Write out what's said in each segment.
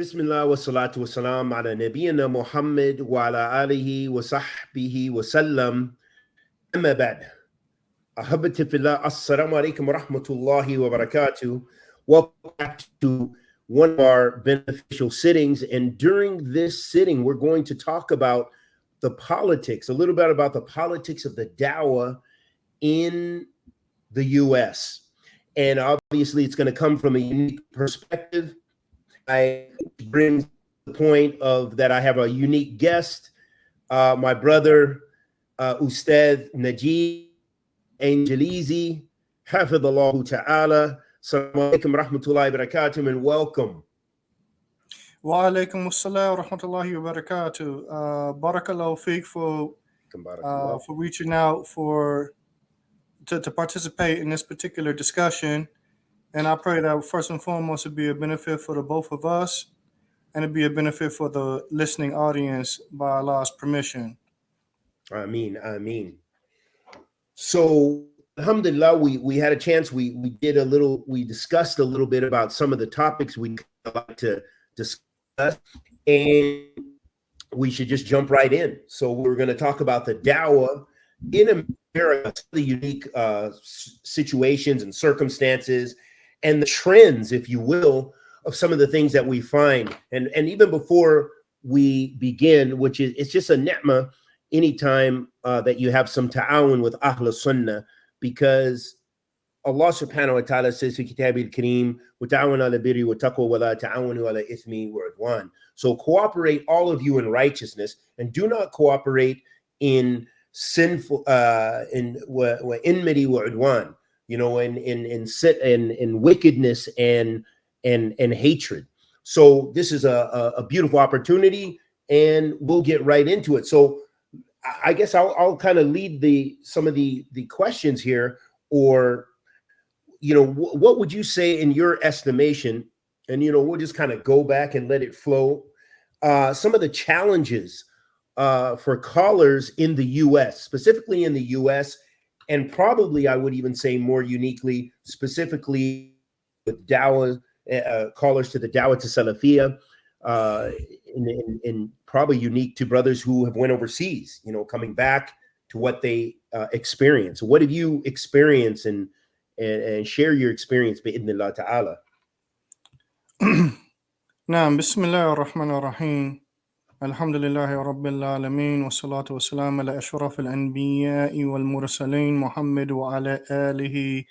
Bismillah wa salatu wa salam ala nabiyyina Muhammad wa ala alihi wa sahbihi wa sallam. Amma ba'd. Ahabati fillah, assalamu alaikum wa rahmatullahi wa barakatuh. Welcome back to one of our beneficial sittings. And during this sitting, we're going to talk about the politics, a little bit about the politics of the dawah in the US. And obviously, it's going to come from a unique perspective. I bring the point of that I have a unique guest, my brother, Ustad Najeeb, Anjelesi, Hafidhallahu Ta'ala. Assalamu alaikum rahmatullahi wa barakatuh, and welcome. Wa alaikum assalam wa rahmatullahi wa barakatuh. Barakallahu feek for reaching out to participate in this particular discussion. And I pray that first and foremost it be a benefit for the both of us, and it be a benefit for the listening audience by Allah's permission. Ameen. So, alhamdulillah, we had a chance. We discussed a little bit about some of the topics we'd like to discuss, and we should just jump right in. So we're going to talk about the dawah in America, the unique situations and circumstances, and the trends, if you will, of some of the things that we find. And even before we begin, which is, it's just a ni'mah anytime that you have some ta'awun with Ahl Sunnah, because Allah subhanahu wa ta'ala says, fi kitabil kareem, wa ta'awun ala birri wa taqwa wa la ta'awunu ala ithmi wa udwan. So cooperate, all of you, in righteousness, and do not cooperate in sinful, in enmity wa udwan, in wickedness and hatred. So this is a beautiful opportunity, and we'll get right into it. So I guess I'll kind of lead some of the questions here, or what would you say in your estimation, and we'll just kind of go back and let it flow. Some of the challenges for callers in the U.S., specifically in the U.S., and probably I would even say more uniquely, specifically with dawah, callers to the dawah to Salafiya, and probably unique to brothers who have went overseas, coming back to what they experience. What have you experienced, and share your experience, bi'idhnillah ta'ala. Naam, bismillah ar-Rahman ar-Rahim. Alhamdulillahi Rabbil Alameen, wa salatu wa salam ala ashraf al-anbiya'i wal mursaleen, Muhammad wa ala alihi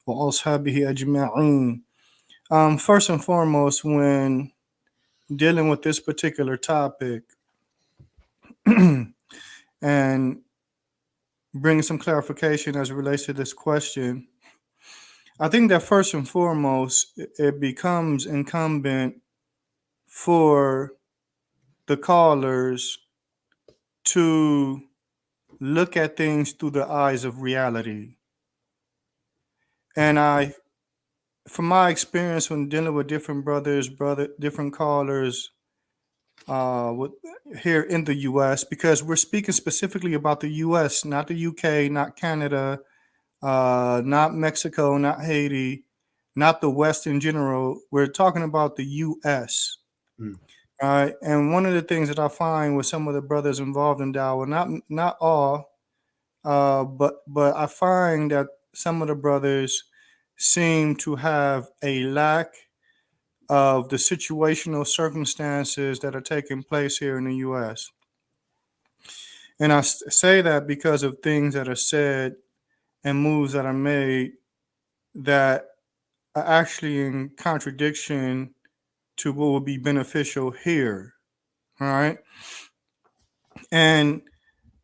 wa ashabihi ajma'een. First and foremost, when dealing with this particular topic and bringing some clarification as it relates to this question, I think that first and foremost, it becomes incumbent for the callers to look at things through the eyes of reality. And from my experience when dealing with different different callers here in the U.S., because we're speaking specifically about the U.S., not the U.K., not Canada, not Mexico, not Haiti, not the West in general. We're talking about the U.S. And one of the things that I find with some of the brothers involved in dawah, not all, but I find that some of the brothers seem to have a lack of the situational circumstances that are taking place here in the U.S. And I say that because of things that are said and moves that are made that are actually in contradiction to what would be beneficial here. All right. And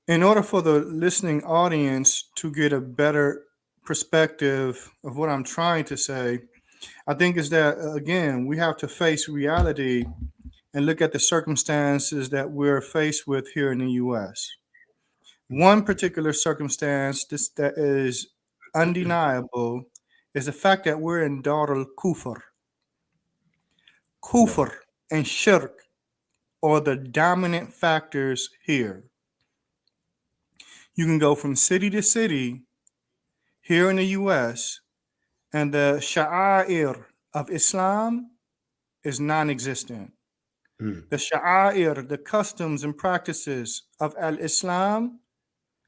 in order for the listening audience to get a better perspective of what I'm trying to say, I think is that, again, we have to face reality and look at the circumstances that we're faced with here in the U.S. One particular circumstance that is undeniable is the fact that we're in Dar al-Kufr. Kufr and shirk are the dominant factors here. You can go from city to city here in the U.S., and the sha'air of Islam is non-existent. Mm. The sha'air, the customs and practices of al-Islam,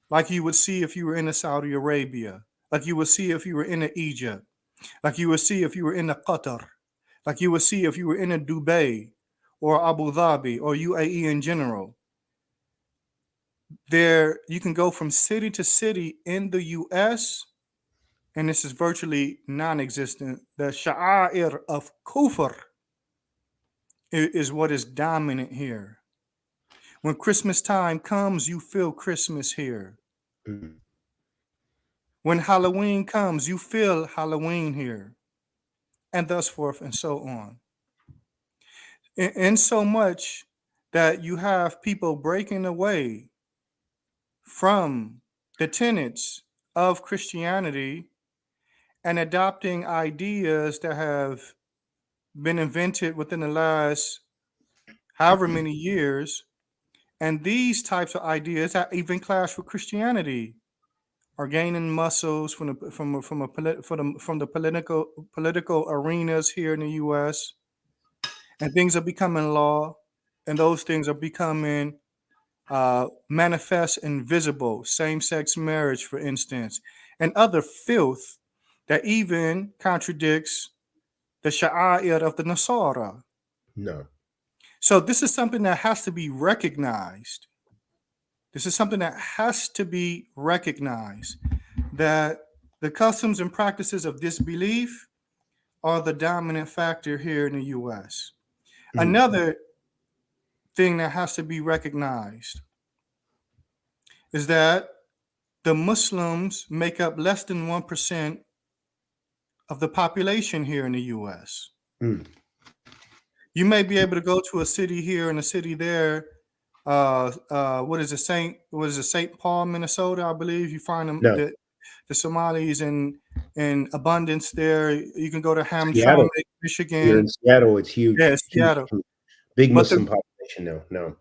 like you would see if you were in Saudi Arabia, like you would see if you were in Egypt, like you would see if you were in Qatar, like you would see if you were in Dubai or Abu Dhabi or UAE in general. There, you can go from city to city in the US, and this is virtually non-existent. The sha'air of kufr is what is dominant here. When Christmas time comes, you feel Christmas here. Mm. When Halloween comes, you feel Halloween here, and thus forth and so on. In so much that you have people breaking away from the tenets of Christianity and adopting ideas that have been invented within the last however many years. And these types of ideas that even clash with Christianity are gaining muscles from the political arenas here in the U.S. And things are becoming law, and those things are becoming manifest and visible. Same-sex marriage, for instance, and other filth that even contradicts the sha'air of the Nasara. No. So this is something that has to be recognized. This is something that has to be recognized, that the customs and practices of disbelief are the dominant factor here in the U.S. Mm. Another thing that has to be recognized is that the Muslims make up less than 1% of the population here in the U.S. Mm. You may be able to go to a city here and a city there. What is it, St. Paul, Minnesota? I believe you find them, No. the Somalis in abundance there. You can go to Seattle. Hamtramck, Here in Michigan. Seattle, it's huge. Yeah, Huge. Seattle. Big But the Muslim population. No.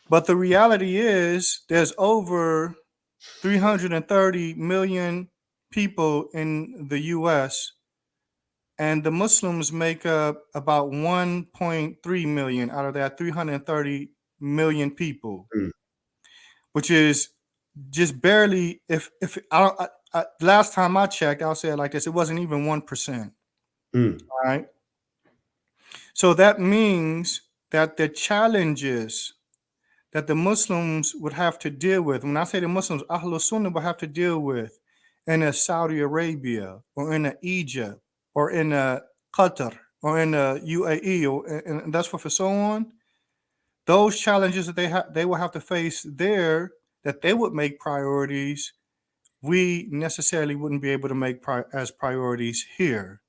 but the reality is there's over 330 million people in the U.S., and the Muslims make up about 1.3 million out of that 330 million people, Mm. which is just barely. If I don't, last time I checked, I'll say it like this: it wasn't even 1%. Mm. All right. So that means that the challenges that the Muslims would have to deal with, when I say the Muslims, Ahlul Sunnah would have to deal with in a Saudi Arabia or in a Egypt or in a Qatar or in a UAE and that's what for so on, those challenges that they will have to face there, that they would make priorities, we necessarily wouldn't be able to make as priorities here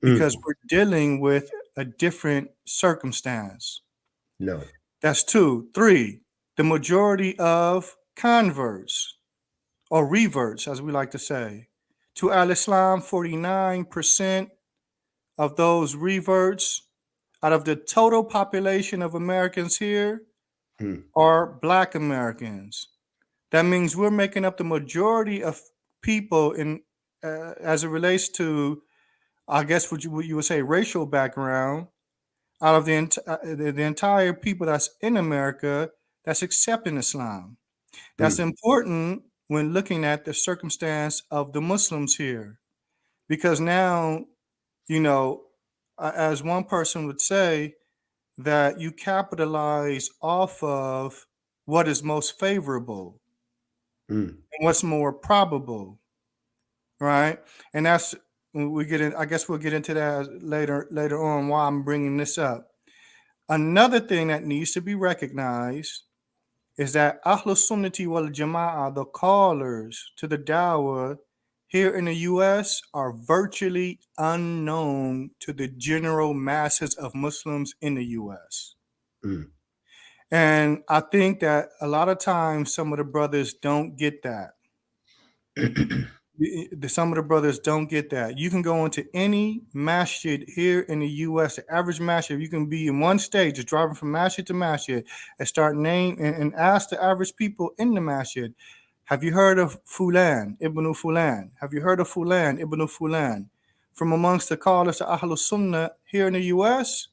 because Mm. we're dealing with a different circumstance. No. That's 2. 3, the majority of converts or reverts, as we like to say, to Al-Islam, 49% of those reverts out of the total population of Americans here Mm. are Black Americans. That means we're making up the majority of people in, as it relates to, I guess what you would say, racial background, out of the entire people that's in America that's accepting Islam. That's Mm. important when looking at the circumstance of the Muslims here, because now, you know, as one person would say, that you capitalize off of what is most favorable Mm. and what's more probable, right? And that's when we get in. I guess we'll get into that later on. Why I'm bringing this up. Another thing that needs to be recognized is that Ahlul Sunnati wal Jama'ah, the callers to the Dawah here in the U.S., are virtually unknown to the general masses of Muslims in the U.S. Mm. And I think that a lot of times some of the brothers don't get that. Some of the brothers don't get that. You can go into any masjid here in the U.S., the average masjid, you can be in one state, just driving from masjid to masjid, and start and ask the average people in the masjid, have you heard of Fulan, Ibn Fulan? Have you heard of Fulan, Ibn Fulan? From amongst the callers to Ahlul Sunnah here in the U.S.,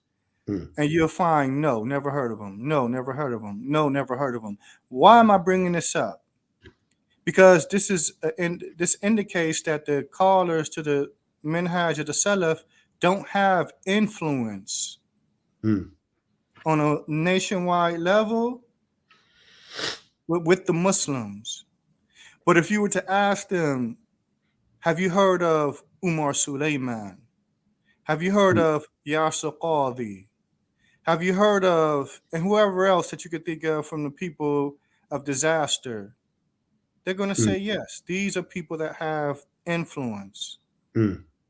And you'll find, no, never heard of them. No, never heard of them. No, never heard of them. Why am I bringing this up? Because this indicates that the callers to the minhaj of the Salaf don't have influence on a nationwide level with the Muslims. But if you were to ask them, have you heard of Umar Suleiman? Have you heard of Yasir Qadhi? Have you heard of, and whoever else that you could think of from the people of disaster? They're going to say, yes, these are people that have influence.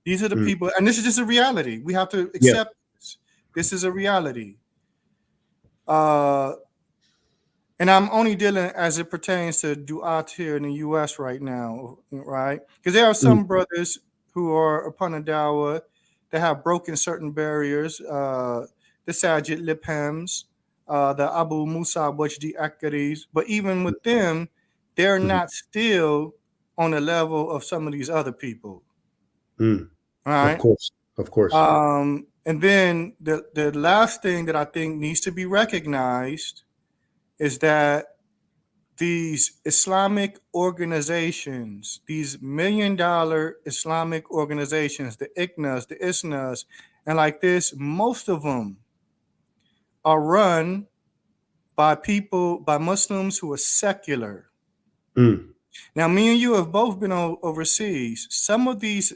These are the people, and this is just a reality. We have to accept this. This is a reality. And I'm only dealing as it pertains to du'at here in the U.S. right now, right? Because there are some brothers who are upon a dawah that have broken certain barriers. The Sajid Liphams, the Abu Musa Wajdi Akaris. But even with them, they're not still on the level of some of these other people. Right? Of course. And then the last thing that I think needs to be recognized is that these Islamic organizations, these $1 million Islamic organizations, the ICNAs, the ISNAs, and like this, most of them are run by people, by Muslims who are secular. Now, me and you have both been overseas. Some of these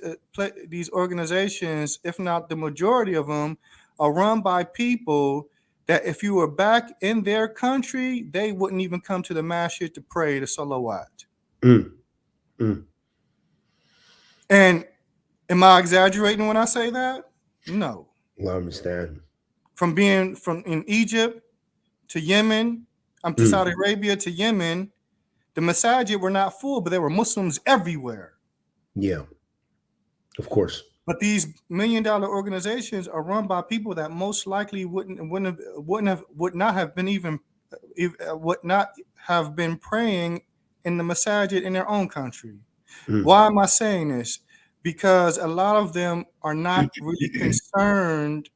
organizations, if not the majority of them, are run by people that if you were back in their country, they wouldn't even come to the masjid to pray the salawat. And am I exaggerating when I say that? No. Well, I understand. From being in Egypt to Yemen, to Saudi Arabia to Yemen, the masajid were not full, but there were Muslims everywhere. Yeah, of course. But these $1 million organizations are run by people that most likely would not have been praying in the masajid in their own country. Why am I saying this? Because a lot of them are not really concerned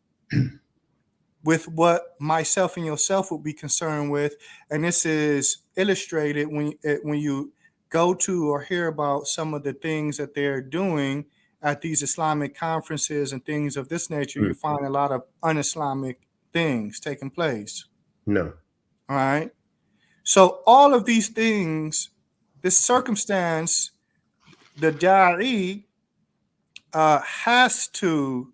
with what myself and yourself would be concerned with, and this is illustrated when you go to or hear about some of the things that they're doing at these Islamic conferences and things of this nature. You find a lot of un-Islamic things taking place. No. All right. So all of these things, this circumstance, the da'i has to,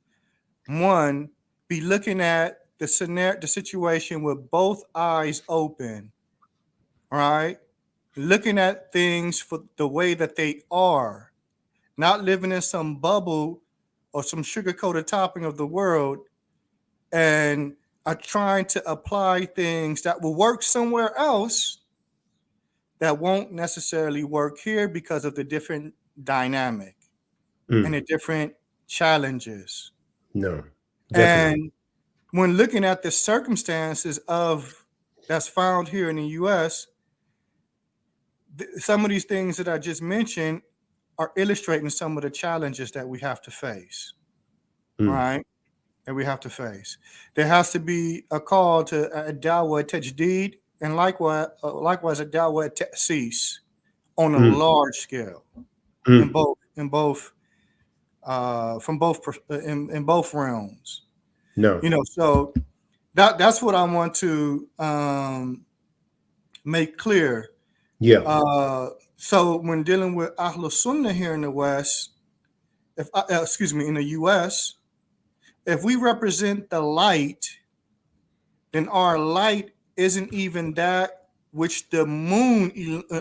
one, be looking at the situation with both eyes open, all right? Looking at things for the way that they are, not living in some bubble or some sugar-coated topping of the world, and are trying to apply things that will work somewhere else that won't necessarily work here because of the different dynamic and the different challenges. No, definitely. And when looking at the circumstances of that's found here in the U.S., some of these things that I just mentioned are illustrating some of the challenges that we have to face, right? That we have to face. There has to be a call to a dawah tajdeed, and likewise a dawah ta'sis on a large scale in both realms. No. So that's what I want to make clear. Yeah. So when dealing with Ahlul Sunnah here in the West, in the U.S., if we represent the light, then our light isn't even that which the moon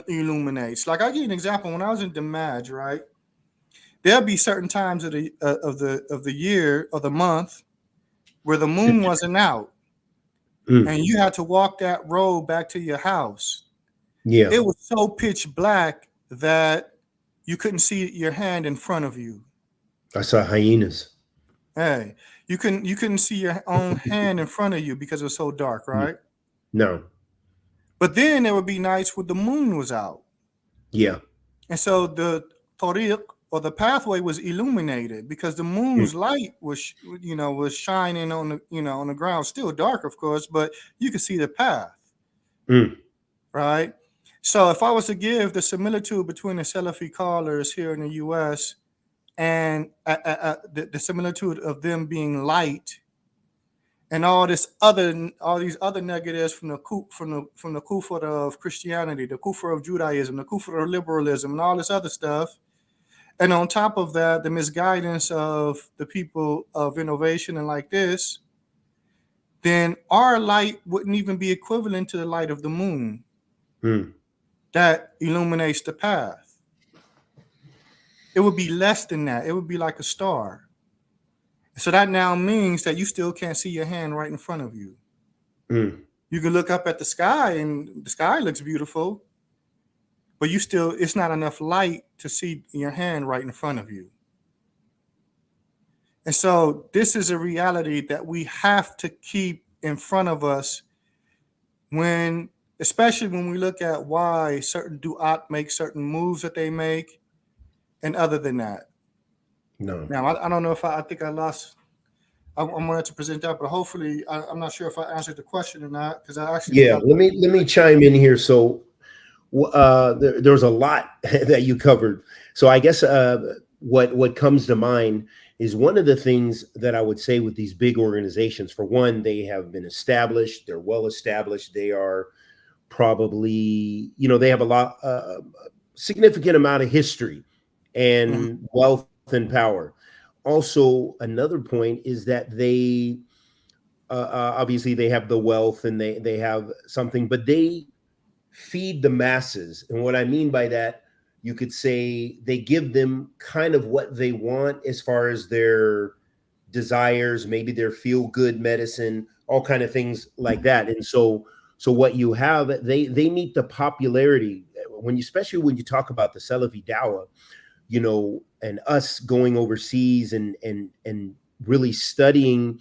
illuminates. Like, I give you an example. When I was in Damaj, right, there'll be certain times of the year or the month where the moon wasn't out, and you had to walk that road back to your house. Yeah. It was so pitch black that you couldn't see your hand in front of you. I saw hyenas. Hey, you couldn't see your own hand in front of you because it was so dark, right? No. But then there would be nights where the moon was out. Yeah. And so the tariq or the pathway was illuminated because the moon's light was, was shining on the, on the ground, still dark, of course, but you could see the path, right? So if I was to give the similitude between the Salafi callers here in the U.S. and the similitude of them being light, and all these other negatives from the kufr of Christianity, the kufr of Judaism, the kufr of liberalism, and all this other stuff, and on top of that, the misguidance of the people of innovation and like this, then our light wouldn't even be equivalent to the light of the moon that illuminates the path. It would be less than that. It would be like a star. So that now means that you still can't see your hand right in front of you. You can look up at the sky and the sky looks beautiful, but it's not enough light to see your hand right in front of you. And so this is a reality that we have to keep in front of us especially when we look at why certain du'at make certain moves that they make, and other than that. No. Now, I don't know if I think I lost. I wanted to present that, but hopefully, I'm not sure if I answered the question or not, because I actually. Yeah, let me chime in here. So, there's a lot that you covered. So I guess what comes to mind is one of the things that I would say with these big organizations. For one, they have been established. They're well established. They are probably, they have a significant amount of history and wealth and power. Also, another point is that they obviously they have the wealth and they have something, but they feed the masses. And what I mean by that, you could say they give them kind of what they want as far as their desires, maybe their feel-good medicine, all kind of things like that. And so what you have, they meet the popularity especially when you talk about the Salafi dawah, and us going overseas and really studying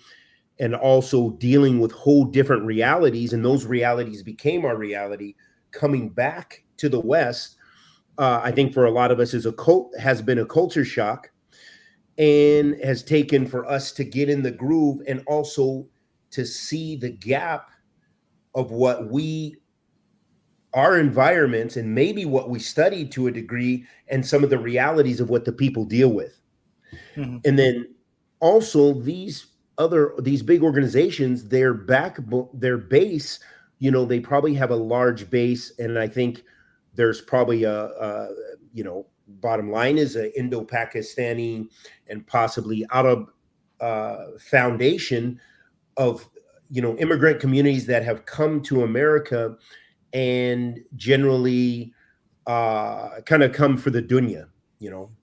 and also dealing with whole different realities. And those realities became our reality coming back to the West. I think for a lot of us has been a culture shock, and has taken for us to get in the groove and also to see the gap of what our environments and maybe what we studied to a degree, and some of the realities of what the people deal with. And then also these big organizations, their base, they probably have a large base. And I think there's probably bottom line is an Indo-Pakistani and possibly Arab foundation of, immigrant communities that have come to America and generally kind of come for the dunya.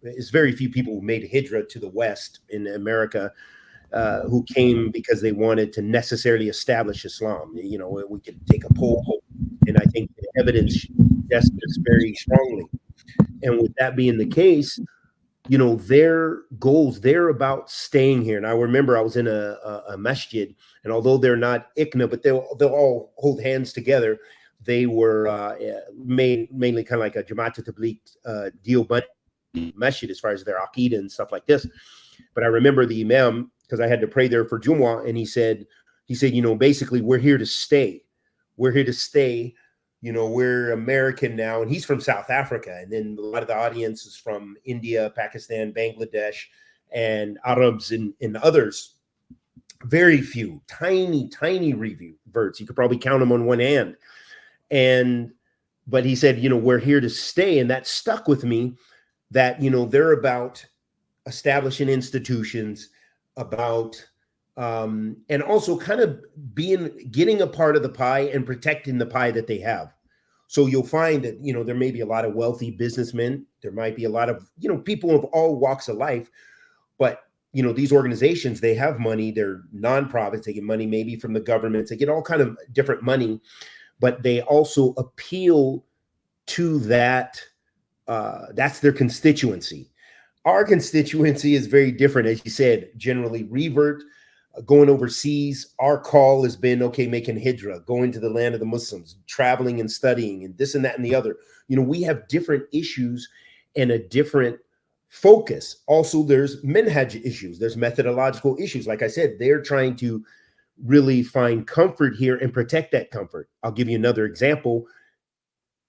It's very few people who made hijrah to the West in America who came because they wanted to necessarily establish Islam. We could take a poll, and I think the evidence suggests this very strongly. And with that being the case, their goals, they're about staying here. And I remember I was in a masjid, and although they're not ICNA, but they'll all hold hands together. They were mainly kind of like a Jamaat Tabligh Deobandi masjid as far as their Aqidah and stuff like this. But I remember the Imam, because I had to pray there for Jumu'ah, and he said, basically, we're here to stay. We're here to stay. We're American now. And he's from South Africa. And then a lot of the audience is from India, Pakistan, Bangladesh, and Arabs and others. Very few, tiny reverts. You could probably count them on one hand. But he said, we're here to stay. And that stuck with me, that, they're about establishing institutions, about and also kind of getting a part of the pie and protecting the pie that they have. So you'll find that, there may be a lot of wealthy businessmen. There might be a lot of, people of all walks of life. But, these organizations, they have money. They're nonprofits. They get money maybe from the governments. They get all kind of different money. But they also appeal to that. That's their constituency. Our constituency is very different. As you said, generally revert, going overseas. Our call has been, making hijrah, going to the land of the Muslims, traveling and studying, and this and that and the other. We have different issues and a different focus. Also, there's minhaj issues. There's methodological issues. Like I said, they're trying to really find comfort here and protect that comfort. I'll give you another example.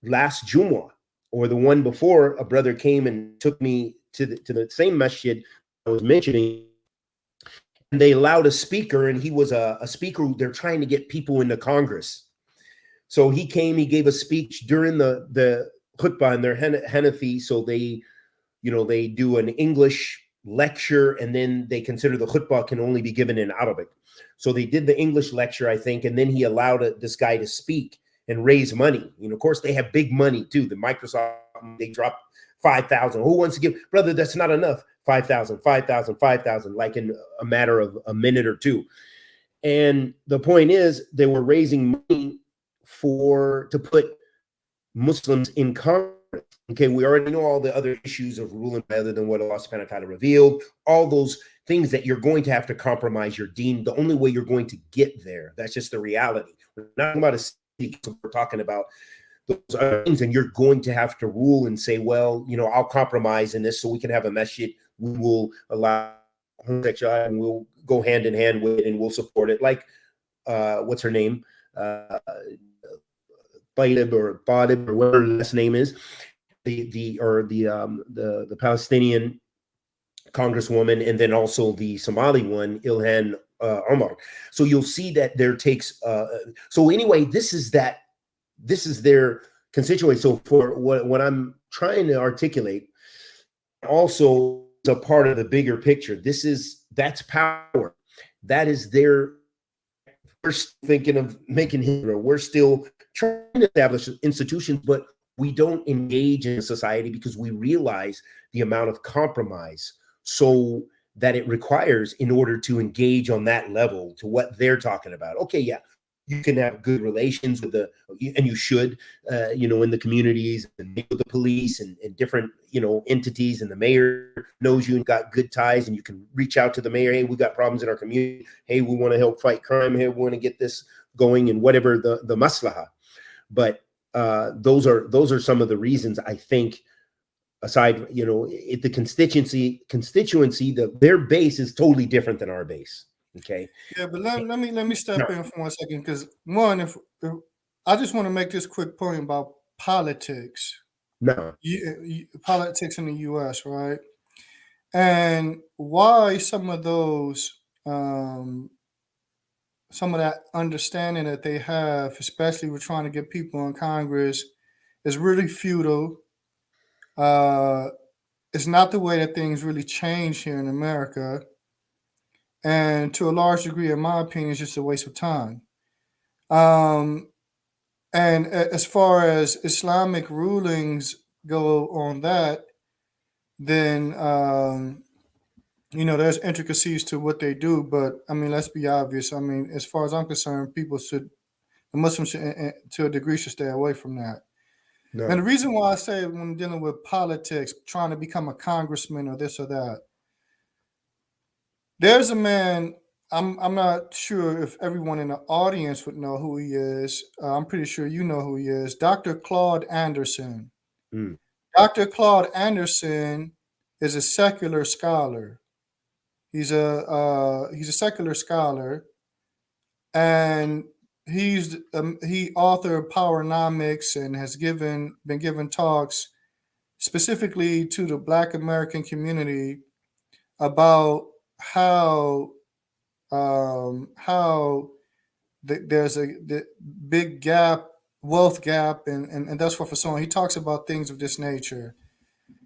Last Jumu'ah, or the one before, a brother came and took me to the same masjid I was mentioning, and they allowed a speaker, and he was a speaker who they're trying to get people into Congress. So he came, he gave a speech during the khutbah, and they're Hanafi, so they, you know, they do an English lecture, and then they consider the khutbah can only be given in Arabic. So they did the English lecture, I think, and then he allowed this guy to speak and raise money. You know, of course, they have big money too. The Microsoft, they dropped 5,000. Who wants to give? Brother, that's not enough. 5,000, 5,000, 5,000, like in a matter of a minute or two. And the point is, they were raising money to put Muslims in Congress. Okay, we already know all the other issues of ruling other than what Allah subhanahu wa ta'ala revealed, all those things that you're going to have to compromise your deen. The only way you're going to get there, that's just the reality. We're not talking about a city, we're talking about those other things, and you're going to have to rule and say, well, you know, I'll compromise in this so we can have a masjid. We will allow homosexuality and we'll go hand in hand with it and we'll support it. Like, what's her name? Talib or whatever her last name is, the Palestinian congresswoman, and then also the Somali one, Ilhan Omar. So you'll see that there takes. So anyway, this is their constituency. So for what I'm trying to articulate, also is a part of the bigger picture. That's power. That is their. We're thinking of making hijrah. We're still trying to establish institutions, but we don't engage in society because we realize the amount of compromise so that it requires in order to engage on that level to what they're talking about. Okay, yeah, you can have good relations with and you should, you know, in the communities and with the police and different, you know, entities, and the mayor knows you and got good ties, and you can reach out to the mayor. Hey, we got problems in our community. Hey, we want to help fight crime. Hey, we want to get this going, and whatever the maslaha. But those are some of the reasons I think. Aside, you know, the constituency, their base is totally different than our base. Okay. Yeah, but let me step in for 1 second, because one, if I just want to make this quick point about politics. No. Politics in the U.S., right? And why some of those, some of that understanding that they have, especially with trying to get people in Congress, is really futile. It's not the way that things really change here in America. And to a large degree, in my opinion, it's just a waste of time. And as far as Islamic rulings go on that, then, you know, there's intricacies to what they do. But, I mean, let's be obvious. I mean, as far as I'm concerned, the Muslims should, to a degree, should stay away from that. No. And the reason why I say when dealing with politics, trying to become a congressman or this or that, there's a man, I'm not sure if everyone in the audience would know who he is. I'm pretty sure you know who he is. Dr. Claude Anderson. Mm. Dr. Claude Anderson is a secular scholar. He's a secular scholar, and he authored Powernomics and has been given talks specifically to the Black American community about how there's the big gap, wealth gap, and that's for so on. He talks about things of this nature.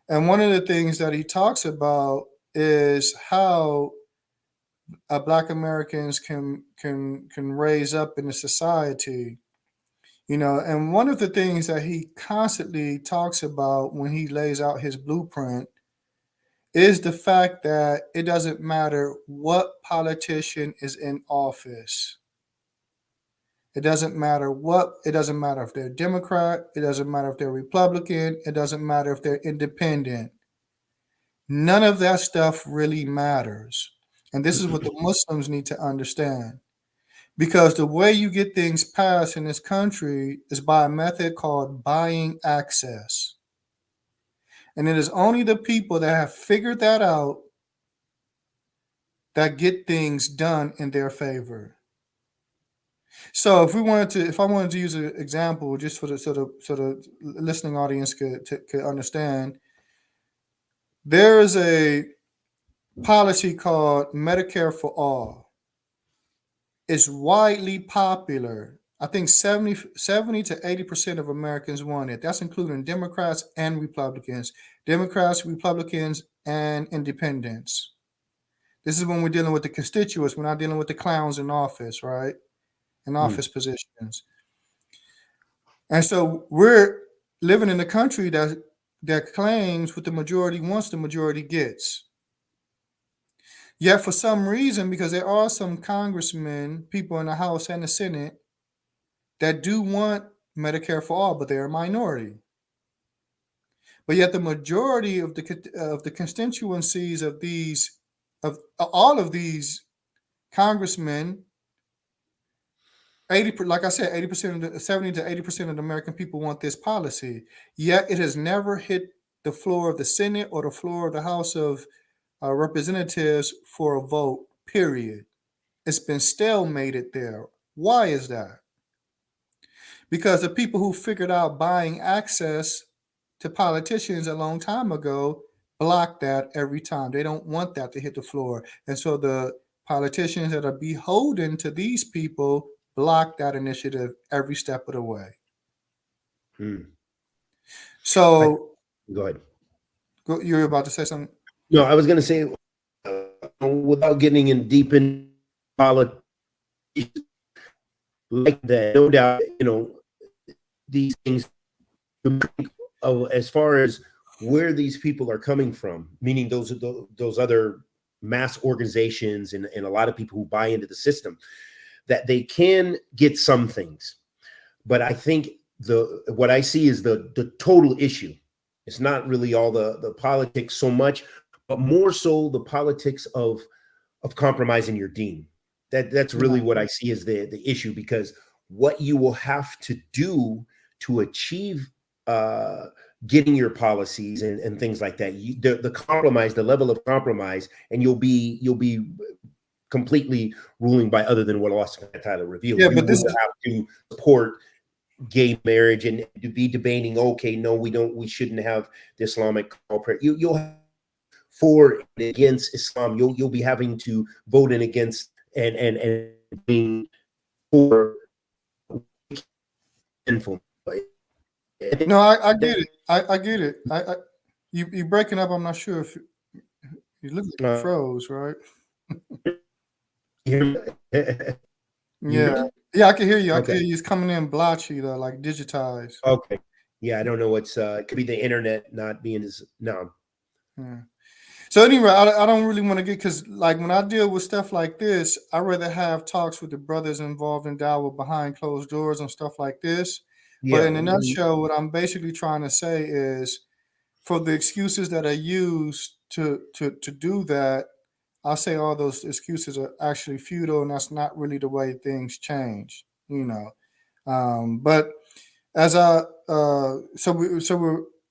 And one of the things that he talks about is how Black Americans can raise up in the society, you know. And one of the things that he constantly talks about when he lays out his blueprint is the fact that it doesn't matter what politician is in office. It doesn't matter if they're Democrat, it doesn't matter if they're Republican, it doesn't matter if they're independent. None of that stuff really matters. And this is what the Muslims need to understand. Because the way you get things passed in this country is by a method called buying access. And it is only the people that have figured that out that get things done in their favor. So if I wanted to use an example just for the so the listening audience could understand, there is a policy called Medicare for All. It's widely popular. I think 70 to 80% of Americans want it. That's including Democrats and Republicans. Democrats, Republicans, and independents. This is when we're dealing with the constituents. We're not dealing with the clowns in office, right? In office positions. And so we're living in a country that claims what the majority wants, the majority gets. Yet for some reason, because there are some congressmen, people in the House and the Senate that do want Medicare for all, but they're a minority. But yet the majority of the constituencies of all of these congressmen, 80%, like I said, 80%, 70 to 80% of the American people want this policy. Yet it has never hit the floor of the Senate or the floor of the House of Representatives for a vote, period. It's been stalemated there. Why is that? Because the people who figured out buying access to politicians a long time ago block that every time. They don't want that to hit the floor. And so the politicians that are beholden to these people block that initiative every step of the way. So go ahead. You're about to say something? No, I was going to say, without getting in deep in politics, like that, no doubt, these things, as far as where these people are coming from, meaning those other mass organizations and a lot of people who buy into the system, that they can get some things. But I think what I see is the total issue. It's not really all the politics so much, but more so the politics of compromising your deen. That's really what I see as the issue, because what you will have to do to achieve getting your policies and things like that, the compromise, the level of compromise, and you'll be completely ruling by other than what Allah subhanahu wa ta'ala revealed. You would have to support gay marriage and to be debating, okay, no, we shouldn't have the Islamic you'll have for and against Islam. You'll be having to vote in against and being for sinful. No, I get it. I get it. You breaking up. I'm not sure if you look like you froze, right? Yeah. Yeah, I can hear you. I can hear you. It's coming in blotchy though, like digitized. Okay. Yeah, I don't know what's it could be the internet not being as no. Yeah. So anyway, I don't really want to get, because like when I deal with stuff like this, I rather have talks with the brothers involved in dawah behind closed doors and stuff like this. Yeah. But in a nutshell, what I'm basically trying to say is, for the excuses that are used to do that, I'll say all those excuses are actually futile, and that's not really the way things change, But as that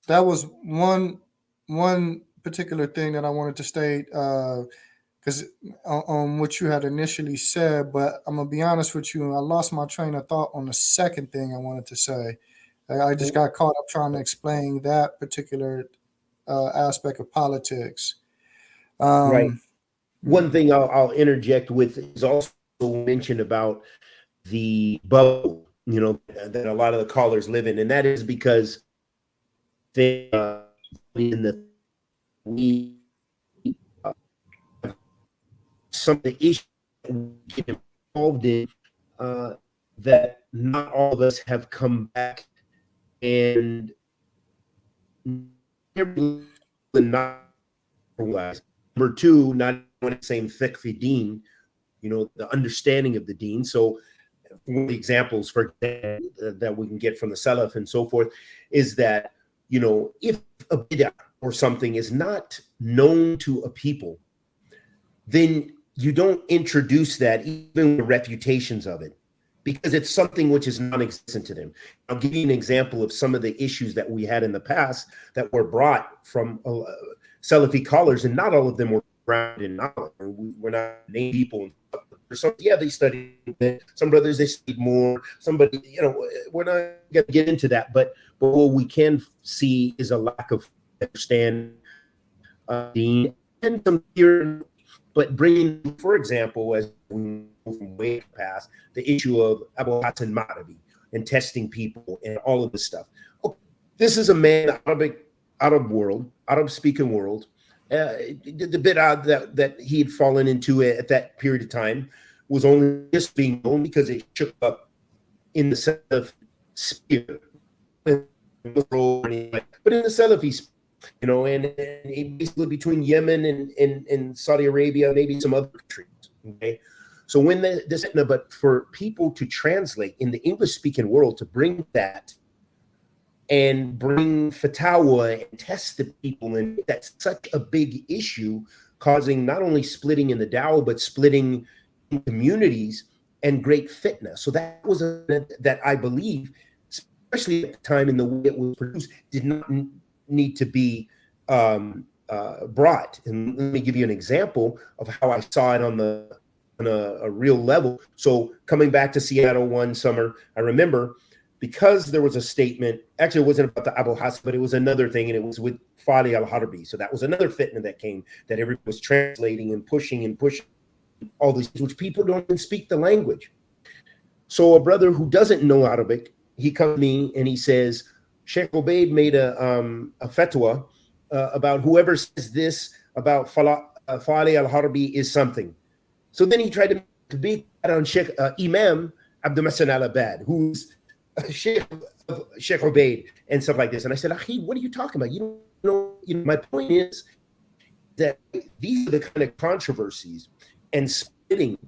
was one particular thing that I wanted to state, because on what you had initially said. But I'm gonna be honest with you, I lost my train of thought on the second thing I wanted to say. I just got caught up trying to explain that particular aspect of politics. Right. One thing I'll interject with is also mentioned about the bubble, that a lot of the callers live in, and that is because they some of the issues we get involved in that not all of us have come back and not realized. Number two, not the same fiqh fi deen, the understanding of the deen. So one of the examples, for example, that we can get from the Salaf and so forth is that, if a bid'ah or something is not known to a people, then you don't introduce that, even with reputations of it. because it's something which is non-existent to them. I'll give you an example of some of the issues that we had in the past that were brought from Salafi callers, and not all of them were grounded in knowledge. We're not named people. Some, yeah, they studied it. Some brothers, they studied more. Somebody, we're not going to get into that. But what we can see is a lack of understanding Dean and some theory. But bringing, for example, as we move from way past, the issue of Abu Hassan Ma'rabi and testing people and all of this stuff. Oh, this is a man, Arab-speaking world. The bit out that he had fallen into at that period of time was only just being known because it shook up in the Salaf sphere, but in the Salafi sphere. And basically between Yemen and Saudi Arabia, maybe some other countries. Okay, so when but for people to translate in the English-speaking world, to bring that and bring fatwa and test the people, and that's such a big issue, causing not only splitting in the dawah but splitting in communities and great fitna. So that was that I believe, especially at the time in the way it was produced, did not need to be brought. And let me give you an example of how I saw it on a real level. So coming back to Seattle one summer, I remember, because there was a statement, actually it wasn't about the Abu Hassan, but it was another thing, and it was with Fali al-Harbi. So that was another fitna that came, that everyone was translating and pushing all these, which people don't even speak the language. So a brother who doesn't know Arabic, he comes to me and he says, Sheikh Obaid made a fatwa about whoever says this about Fali al-Harbi is something. So then he tried to beat that on Sheikh Imam Abdul Masan al-Abad, who's Sheikh Obaid and stuff like this. And I said, Akhi, what are you talking about? You know, my point is that these are the kind of controversies and splitting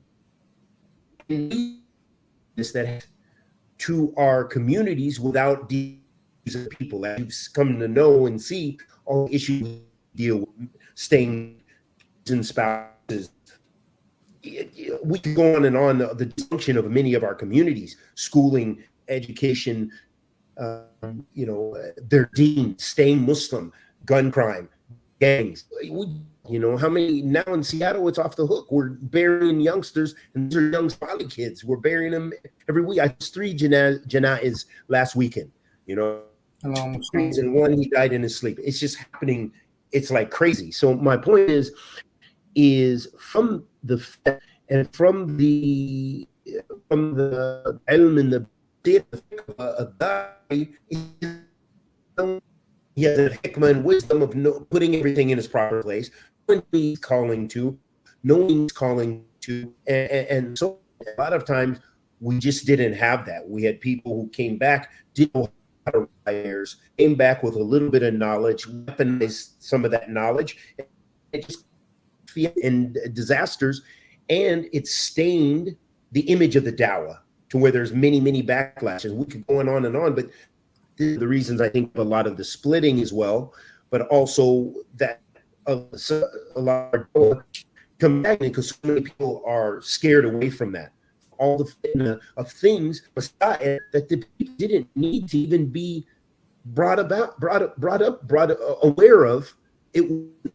this that to our communities without people that you've come to know and see all the issues we deal with, staying and spouses. We can go on and on, the dysfunction of many of our communities, schooling, education, their deen, staying Muslim, gun crime, gangs. How many now in Seattle, it's off the hook. We're burying youngsters, and these are young Somali kids. We're burying them every week. I was 3 janais last weekend, and one, he died in his sleep. It's just happening. It's like crazy. So my point is from the ilm and the he has a hikmah and wisdom of putting everything in its proper place, knowing he's calling to, and so a lot of times we just didn't have that. We had people who came back, didn't know how to write, came back with a little bit of knowledge, weaponized some of that knowledge, and disasters, and it stained the image of the dawah to where there's many backlashes. We could go on and on, but the reasons I think a lot of the splitting as well, but also that a lot of come back because so many people are scared away from that. All the fitna of things that the people didn't need to even be brought up, aware of. It was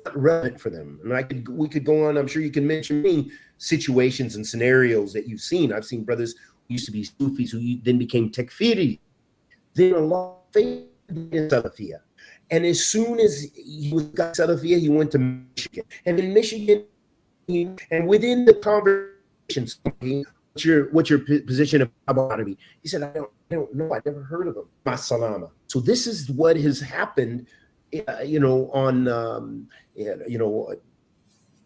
not relevant for them. And we could go on. I'm sure you can mention many situations and scenarios that you've seen. I've seen brothers who used to be Sufis who then became takfeeree. Then a lot of faith in Salafiya. And as soon as he got Salafiya, he went to Michigan. And in Michigan, and within the conversation, what's your position of Abu Arabi? He said, I don't know. I never heard of him. Masalama. So this is what has happened, on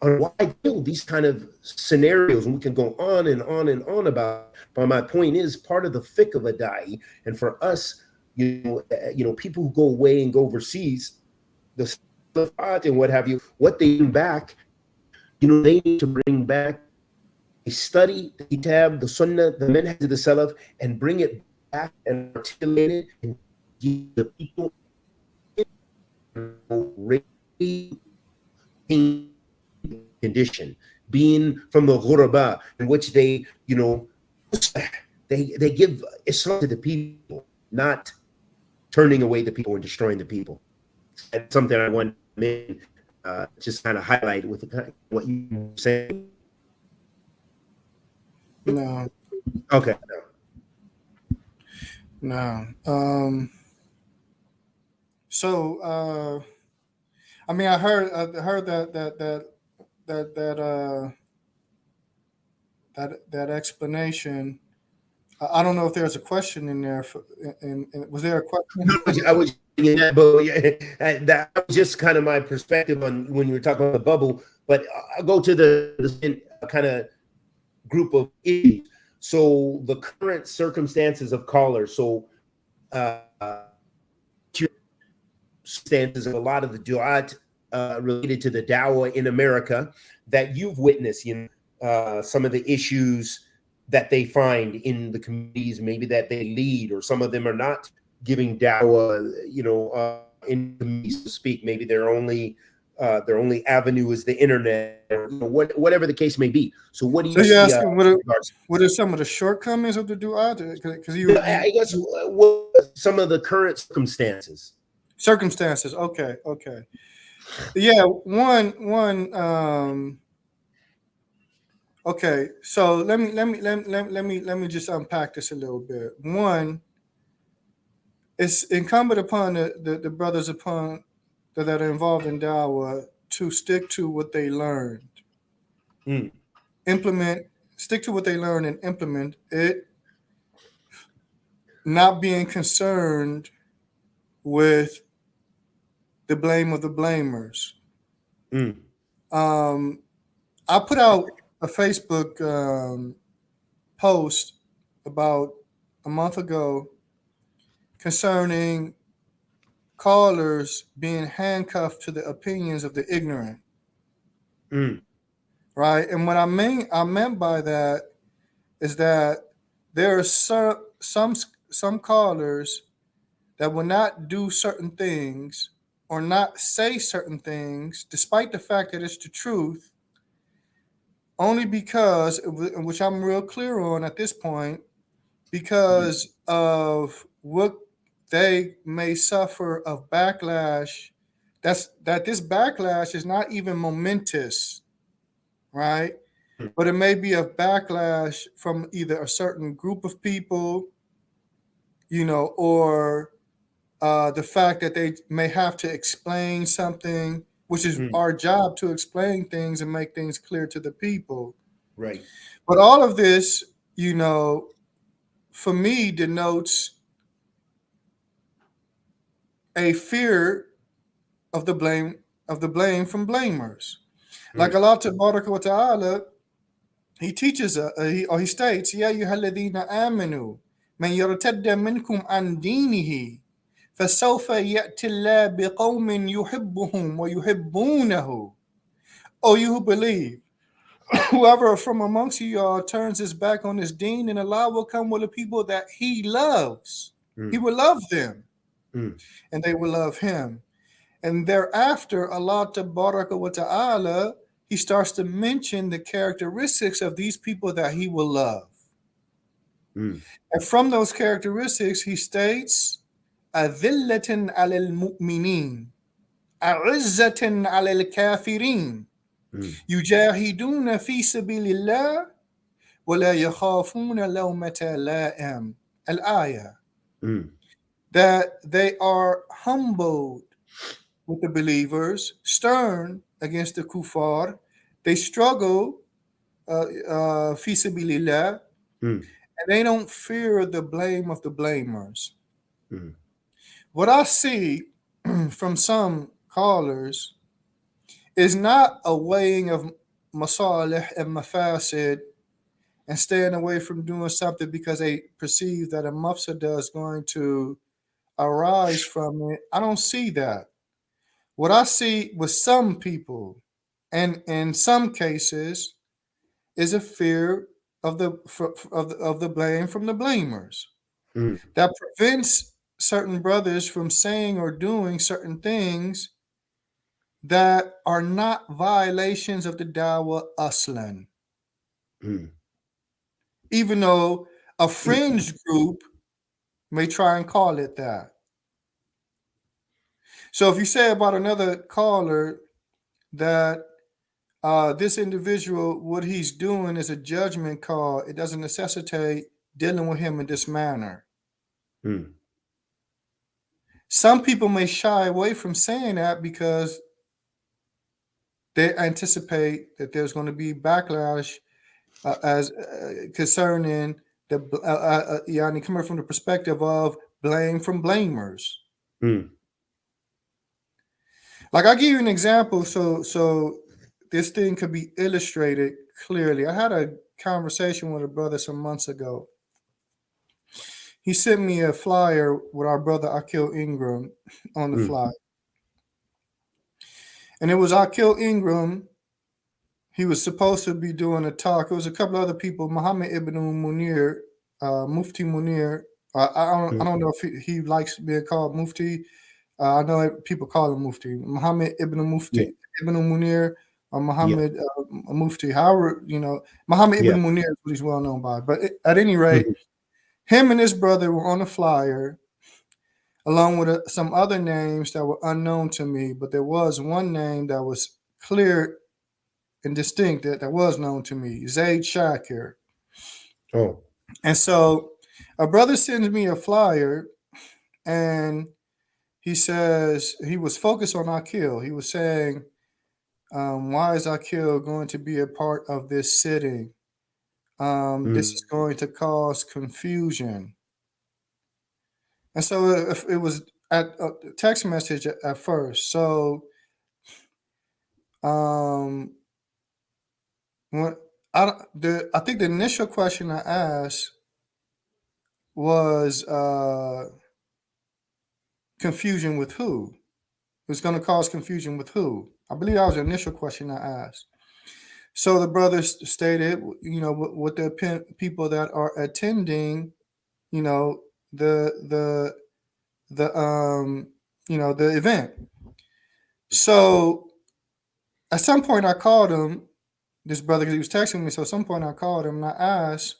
why build these kind of scenarios, and we can go on and on and on about. But my point is, part of the fiqh of a da'i, and for us, people who go away and go overseas, the and what have you, what they bring back, they need to bring back a study, the kitab, the sunnah, the manhaj of the salaf, and bring it back and articulate it and give the people condition, being from the ghuraba, in which they, they give Islam to the people, not turning away the people and destroying the people. That's something I want to just kind of highlight with what you were saying. No. Okay. No. So I mean, I heard that explanation. I don't know if there's a question in there. And was there a question? No, I was in that, but that was just kind of my perspective on when you were talking about the bubble. But I'll go to the kind of group of issues. So the current circumstances of callers. So circumstances of a lot of the du'at related to the dawah in America that you've witnessed, some of the issues that they find in the communities, maybe that they lead, or some of them are not giving dawah, in communities, so to speak. Maybe their only avenue is the internet, or whatever the case may be. So what do you see? Asking what are some of the shortcomings of the du'at? Because I guess what some of the current circumstances. Circumstances. Okay. Yeah. One. Okay. So let me just unpack this a little bit. One, it's incumbent upon the brothers that are involved in dawah to stick to what they learned, stick to what they learned and implement it, not being concerned with the blame of the blamers. I put out a Facebook post about a month ago concerning callers being handcuffed to the opinions of the ignorant. Right? And what I meant by that is that there are some callers that will not do certain things or not say certain things, despite the fact that it's the truth, only because, which I'm real clear on at this point, because of what they may suffer of backlash. That this backlash is not even momentous, right? But it may be a backlash from either a certain group of people, or the fact that they may have to explain something, which is our job, to explain things and make things clear to the people. Right. But all of this, for me, denotes a fear of the blame from blamers. Like Allah Tabaraka wa Ta'ala, He teaches, he states, Ya ayyuhalladhina amanu, man yartadda minkum an dinihi, fasawfa ya'ti Allah biqawmin yuhibbuhum wa yuhibbunahu. O you who believe, whoever from amongst you turns his back on his deen, and Allah will come with the people that He loves. He will love them, and they will love Him. And thereafter, Allah Tabaraka wa Ta'ala, He starts to mention the characteristics of these people that He will love. And from those characteristics, He states, أَذِلَّةٍ عَلَى الْمُؤْمِنِينَ أَعِزَّةٍ عَلَى الْكَافِرِينَ يُجَاهِدُونَ فِي سَبِيلِ اللَّهِ وَلَا يَخَافُونَ لَوْمَةَ لَائِمٍ. Al-Ayah. That they are humbled with the believers, stern against the kuffar. They struggle fi sabilillah, and they don't fear the blame of the blamers. What I see from some callers is not a weighing of masalih and mafasid and staying away from doing something because they perceive that a mafsada is going to arise from it. I don't see that. What I see with some people, and in some cases, is a fear of the blame from the blamers that prevents certain brothers from saying or doing certain things that are not violations of the dawah aslan. even though a fringe group may try and call it that. So if you say about another caller that this individual, what he's doing is a judgment call, it doesn't necessitate dealing with him in this manner. Mm. Some people may shy away from saying that because they anticipate that there's going to be backlash as concerning the coming from the perspective of blame from blamers. Mm. Like I'll give you an example, so this thing could be illustrated clearly. I had a conversation with a brother some months ago. He sent me a flyer with our brother Akil Ingram on the flyer. And it was Akil Ingram. He was supposed to be doing a talk. It was a couple other people, Muhammad Ibn Munir, Mufti Munir. I don't know if he likes being called Mufti. I know people call him Mufti. Muhammad Ibn Mufti, Ibn Munir, or Muhammad Mufti. However, Muhammad Ibn Munir is what he's well known by. But at any rate, him and his brother were on a flyer, along with some other names that were unknown to me. But there was one name that was clear and distinct that was known to me, Zaid Shakir. Oh. And so a brother sends me a flyer, and he says he was focused on Akil. He was saying, why is Akil going to be a part of this sitting? This is going to cause confusion. And so it was at a text message at first. So I think the initial question I asked was confusion with who? It was going to cause confusion with who? I believe that was the initial question I asked. So the brother stated, with the people that are attending, the event. So at some point I called him, this brother, because he was texting me. So at some point I called him and I asked,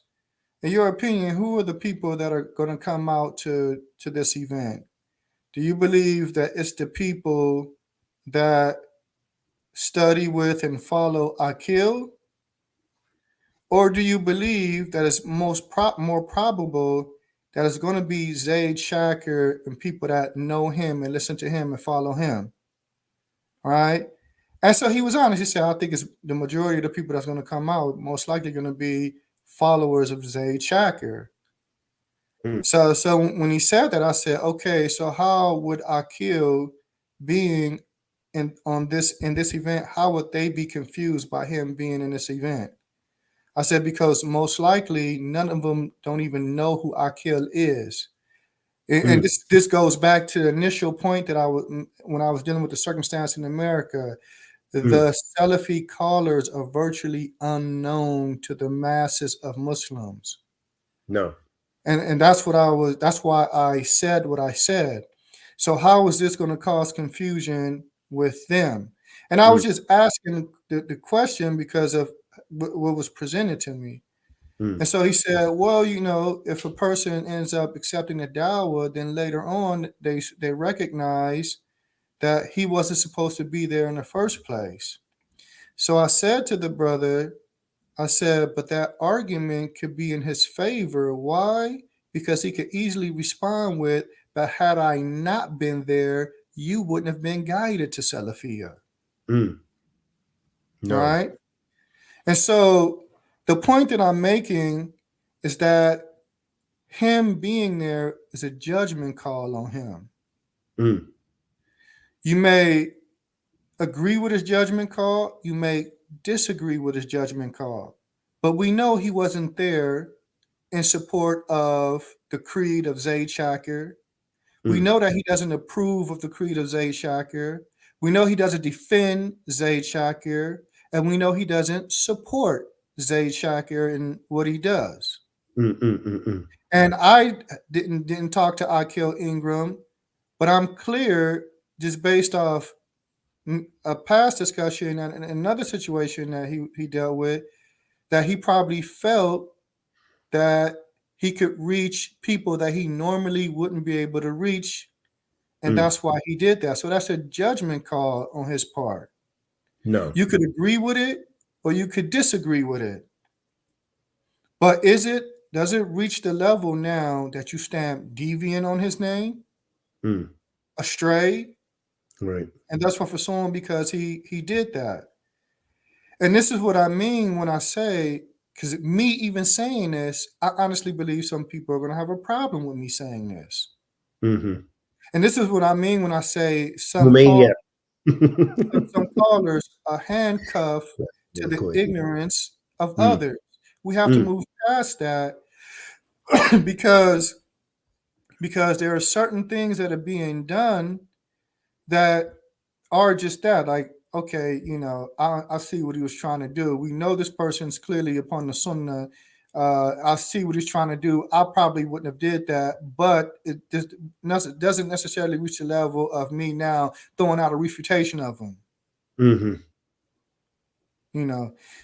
in your opinion, who are the people that are going to come out to this event? Do you believe that it's the people that study with and follow Akil? Or do you believe that it's more probable that it's going to be Zaid Shakir and people that know him and listen to him and follow him? All right. And so he was honest. He said, I think it's the majority of the people that's going to come out most likely going to be followers of Zaid Shakir. So when he said that, I said, okay, so how would Akil being in this event, how would they be confused by him being in this event? I said, because most likely none of them don't even know who Akil is. And this goes back to the initial point that when I was dealing with the circumstance in America. The Salafi callers are virtually unknown to the masses of Muslims. No. And that's why I said what I said. So how is this going to cause confusion with them? And I was just asking the question because of what was presented to me. And so he said, well, if a person ends up accepting the dawah, then later on they recognize that he wasn't supposed to be there in the first place. So I said to the brother, but that argument could be in his favor. Why? Because he could easily respond with, but had I not been there, you wouldn't have been guided to Salafiya. No. Right? And so the point that I'm making is that him being there is a judgment call on him. You may agree with his judgment call. You may disagree with his judgment call. But we know he wasn't there in support of the creed of Zaid Shakir. We know that he doesn't approve of the creed of Zaid Shakir. We know he doesn't defend Zaid Shakir. And we know he doesn't support Zaid Shakir in what he does. And I didn't talk to Akil Ingram, but I'm clear just based off a past discussion and another situation that he dealt with, that he probably felt that he could reach people that he normally wouldn't be able to reach, and that's why he did that. So that's a judgment call on his part. No. You could agree with it or you could disagree with it. But does it reach the level now that you stamp deviant on his name, astray? Right. And that's what for someone, because he did that. And this is what I mean when I say, because me even saying this, I honestly believe some people are going to have a problem with me saying this. Mm-hmm. And this is what I mean when I say Well, yeah. some callers are handcuffed to the Go ahead. ignorance of others. We have to move past that because there are certain things that are being done that are just that. Like, okay, I see what he was trying to do. We know this person's clearly upon the sunnah. I see what he's trying to do. I probably wouldn't have did that, but it just doesn't necessarily reach the level of me now throwing out a refutation of him.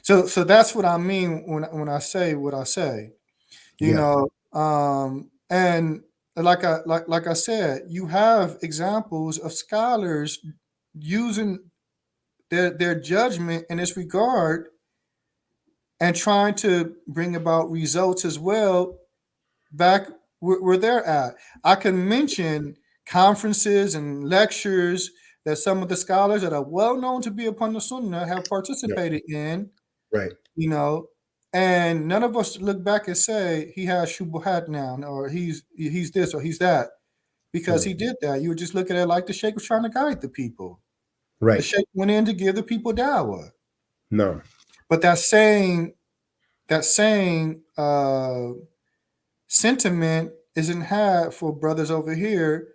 So that's what I mean when I say what I say. And like I said, you have examples of scholars using their judgment in this regard and trying to bring about results as well back where they're at. I can mention conferences and lectures that some of the scholars that are well known to be upon the Sunnah have participated in. Right. And none of us look back and say he has shubuhat now, or he's this or he's that, because he did that. You would just look at it like the Sheikh was trying to guide the people. Right. The Sheikh went in to give the people dawah. No. But that same sentiment isn't had for brothers over here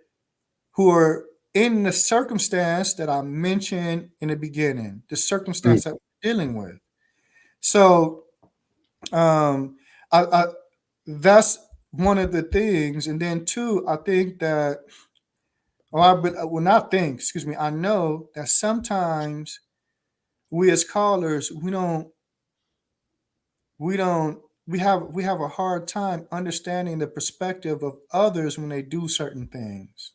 who are in the circumstance that I mentioned in the beginning, the circumstance that we're dealing with. So that's one of the things. And then two, I think that, I know that sometimes we as callers, we have a hard time understanding the perspective of others when they do certain things.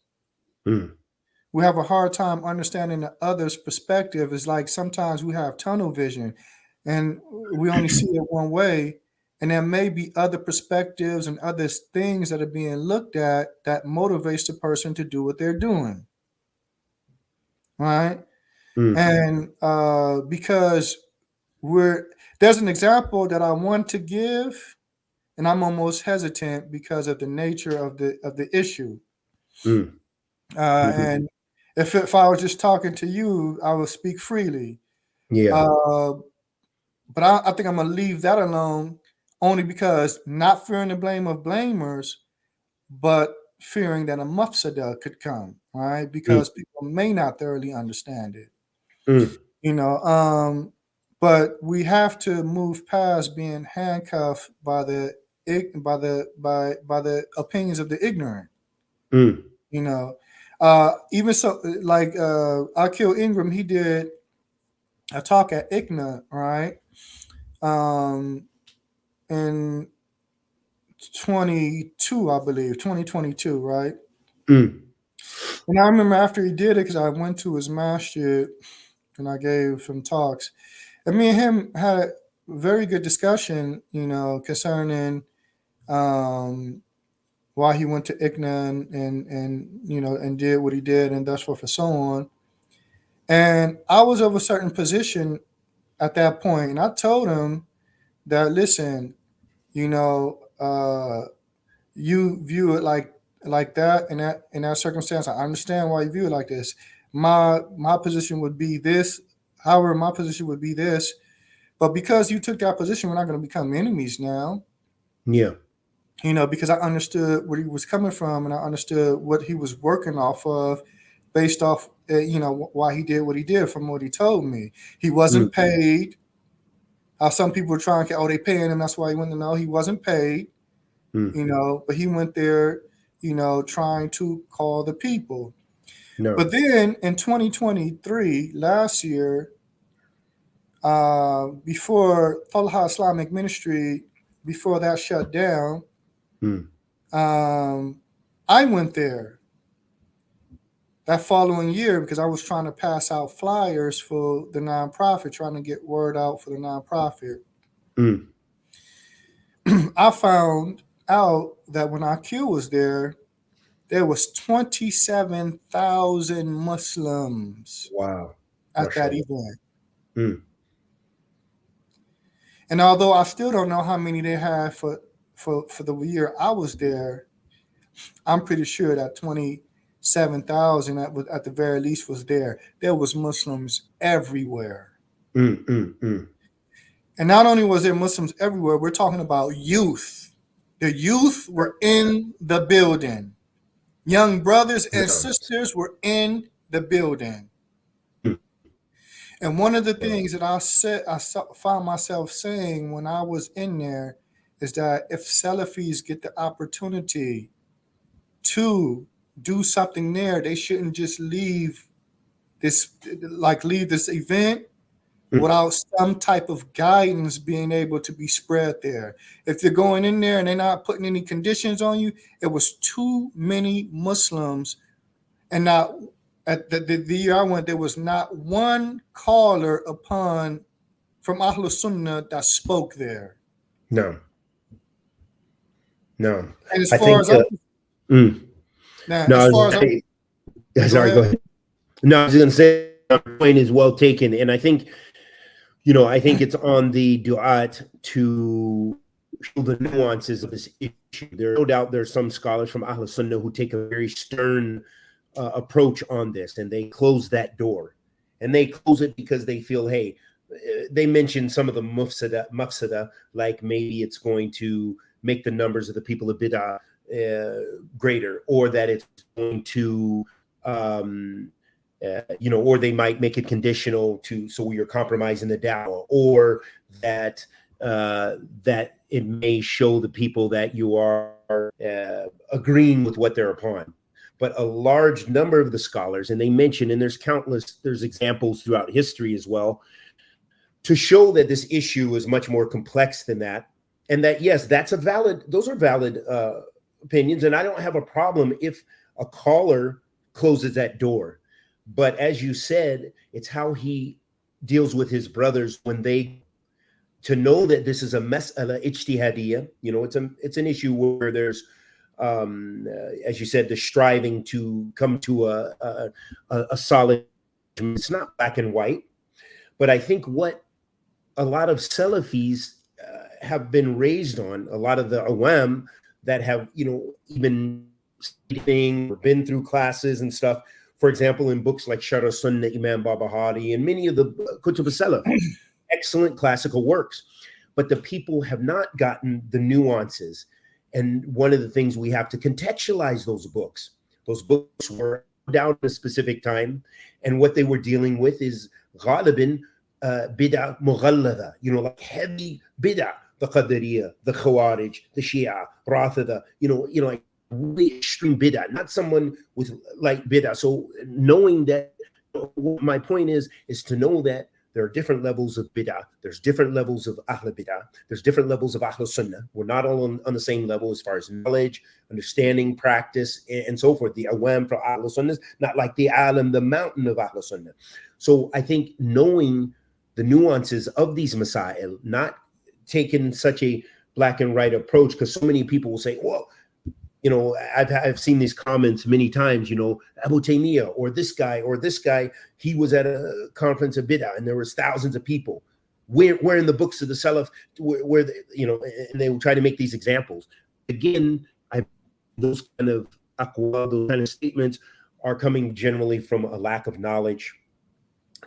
We have a hard time understanding the other's perspective. It's like sometimes we have tunnel vision and we only see it one way. And there may be other perspectives and other things that are being looked at that motivates the person to do what they're doing. Right? And because there's an example that I want to give, and I'm almost hesitant because of the nature of the issue. And if I was just talking to you, I would speak freely. Yeah. But I think I'm gonna leave that alone, only because not fearing the blame of blamers, but fearing that a mafsada could come, right? Because people may not thoroughly understand it. But we have to move past being handcuffed by the opinions of the ignorant. Even so, like Akil Ingram, he did a talk at ICNA, right? In 2022, right? And I remember after he did it, because I went to his masjid and I gave some talks. And me and him had a very good discussion, concerning why he went to ICNA and did what he did, and thus forth and so on. And I was of a certain position at that point, and I told him that, listen, you view it like that in that circumstance. I understand why you view it like this. My position would be this. However, my position would be this. But because you took that position, we're not going to become enemies now. Yeah. Because I understood where he was coming from, and I understood what he was working off of, based off, why he did what he did from what he told me. He wasn't paid. How some people are trying to, they paying him, that's why he went to know. He wasn't paid, but he went there, trying to call the people. No. But then in 2023, last year, before Talha Islamic Ministry before that shut down, Mm. I went there that following year because I was trying to pass out flyers for the nonprofit, trying to get word out for the nonprofit. Mm. I found out that when IQ was there was 27,000 Muslims Wow. at that Mashallah. event. Mm. And although I still don't know how many they had for the year I was there, I'm pretty sure that 27,000 at the very least was there. There was Muslims everywhere. Mm. Mm. Mm. And not only was there Muslims everywhere, we're talking about youth. The youth were in the building. Young brothers and No. sisters were in the building. Mm. And one of the Wow. things that found myself saying when I was in there is that if Salafis get the opportunity to do something there, they shouldn't just leave this event Mm. without some type of guidance being able to be spread there. If they're going in there and they're not putting any conditions on you, it was too many Muslims. And not at the year I went, there was not one caller from Ahlul Sunnah that spoke there. No. No. And as I far think. Sorry. Go ahead. No, I was going to say my point is well taken, and I think, I think it's on the du'at to show the nuances of this issue. There's no doubt there's some scholars from Ahl Sunnah who take a very stern approach on this, and they close that door. And they close it because they feel, hey, they mentioned some of the mafsada, like maybe it's going to make the numbers of the people of bid'ah greater, or that it's going to or they might make it conditional so you're compromising the dawah, or that that it may show the people that you are agreeing with what they're upon. But a large number of the scholars, and they mention, and there's examples throughout history as well, to show that this issue is much more complex than that, and that yes, those are valid opinions, and I don't have a problem if a caller closes that door. But as you said, it's how he deals with his brothers to know that this is a mas'ala ijtihadiyya. It's an issue where there's, as you said, the striving to come to a solid. It's not black and white, but I think what a lot of Salafis have been raised on, a lot of the awam that have, even studying or been through classes and stuff. For example, in books like Sharh Sunnah, Imam Barbahari, and many of the Kutub Salaf, excellent classical works. But the people have not gotten the nuances. And one of the things we have to contextualize those books. Those books were down at a specific time, and what they were dealing with is ghalibin bid'ah mughallada, like heavy bid'ah, the Qadariyah, the Khawarij, the Shia, Rafida, like really extreme bid'ah, not someone with light bid'ah. So knowing that, my point is to know that there are different levels of bid'ah. There's different levels of Ahl bid'ah. There's different levels of Ahl Sunnah. We're not all on the same level as far as knowledge, understanding, practice, and so forth. The awam for Ahl Sunnah is not like the alam, the mountain of Ahl Sunnah. So I think knowing the nuances of these masail, not taking such a black and white approach, because so many people will say, well, I've seen these comments many times, Abu Taymiyyah or this guy, he was at a conference of bid'ah and there was thousands of people. Where in the books of the Salaf, where and they will try to make these examples. Again, those kind of aqwal, those kind of statements are coming generally from a lack of knowledge.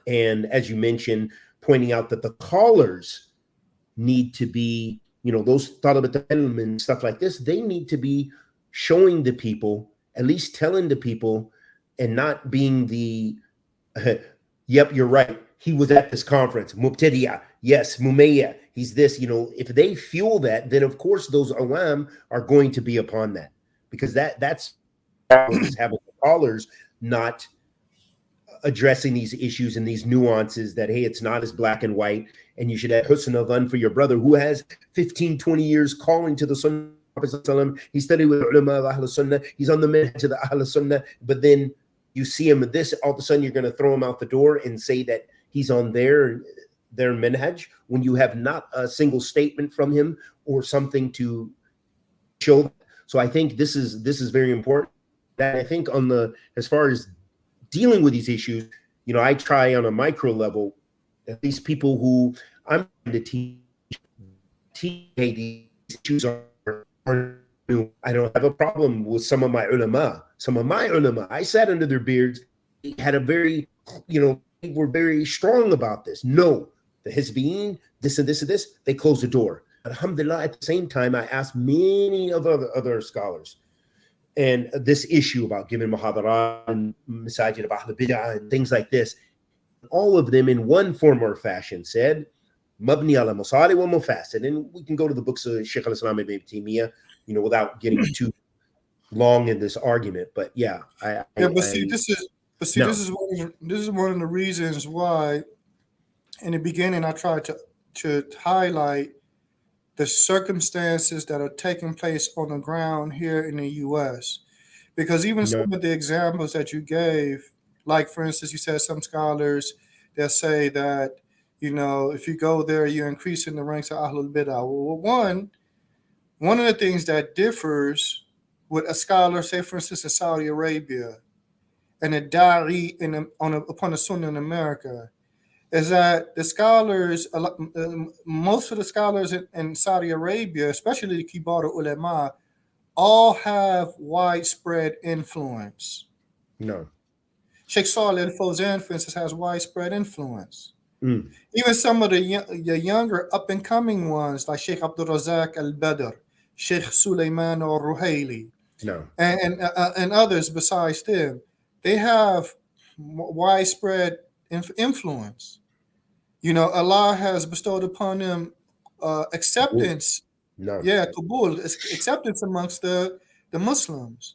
And as you mentioned, pointing out that the callers need to be, those talabat al-ilm and stuff like this, they need to be showing the people, at least telling the people, and not being the, yep, you're right, he was at this conference, mubtadi'ah, yes, mumayya, he's this, if they fuel that, then of course those awam are going to be upon that, because that's having the callers not addressing these issues and these nuances that, hey, it's not as black and white, and you should have husn al-dhan for your brother who has 15, 20 years calling to the Sunnah. He studied with ulama of Ahl Sunnah. He's on the minhaj of the Ahl Sunnah. But then you see him with this, all of a sudden you're going to throw him out the door and say that he's on their minhaj when you have not a single statement from him or something to show. So I think this is very important. That I think on the, as far as dealing with these issues, you know, I try on a micro level, at least people who I'm trying to teach these issues are new. I don't have a problem with some of my ulama. Some of my ulama, I sat under their beards, had a very, you know, they were very strong about this. No, the Hizbiyin, this and this and this, they closed the door. Alhamdulillah, at the same time, I asked many of other scholars, and this issue about giving muhadara and masajid of Ahl Bid'ah and things like this, all of them in one form or fashion said, Mabni ala Masali wa Mufasid. And we can go to the books of Shaykh al-Islam ibn Taymiyyah, you know, without getting too long in this argument. But yeah, this is one of the reasons why in the beginning I tried to highlight the circumstances that are taking place on the ground here in the U.S. Because even some of the examples that you gave, like for instance, you said some scholars that say that, you know, if you go there, you're increasing the ranks of Ahlul Bid'ah. Well, one of the things that differs with a scholar, say for instance, in Saudi Arabia, and a da'i upon the Sunnah in America, is that the scholars, most of the scholars in Saudi Arabia, especially the Kibar ulama, all have widespread influence. No. Sheikh Salih al-Fawzan, for instance, has widespread influence. Even some of the younger up-and-coming ones, like Sheikh Abdul Razak al-Badr, Sheikh Sulaiman al-Ruhaili, and others besides them, they have widespread influence. You know, Allah has bestowed upon them acceptance. Qabul, acceptance amongst the Muslims.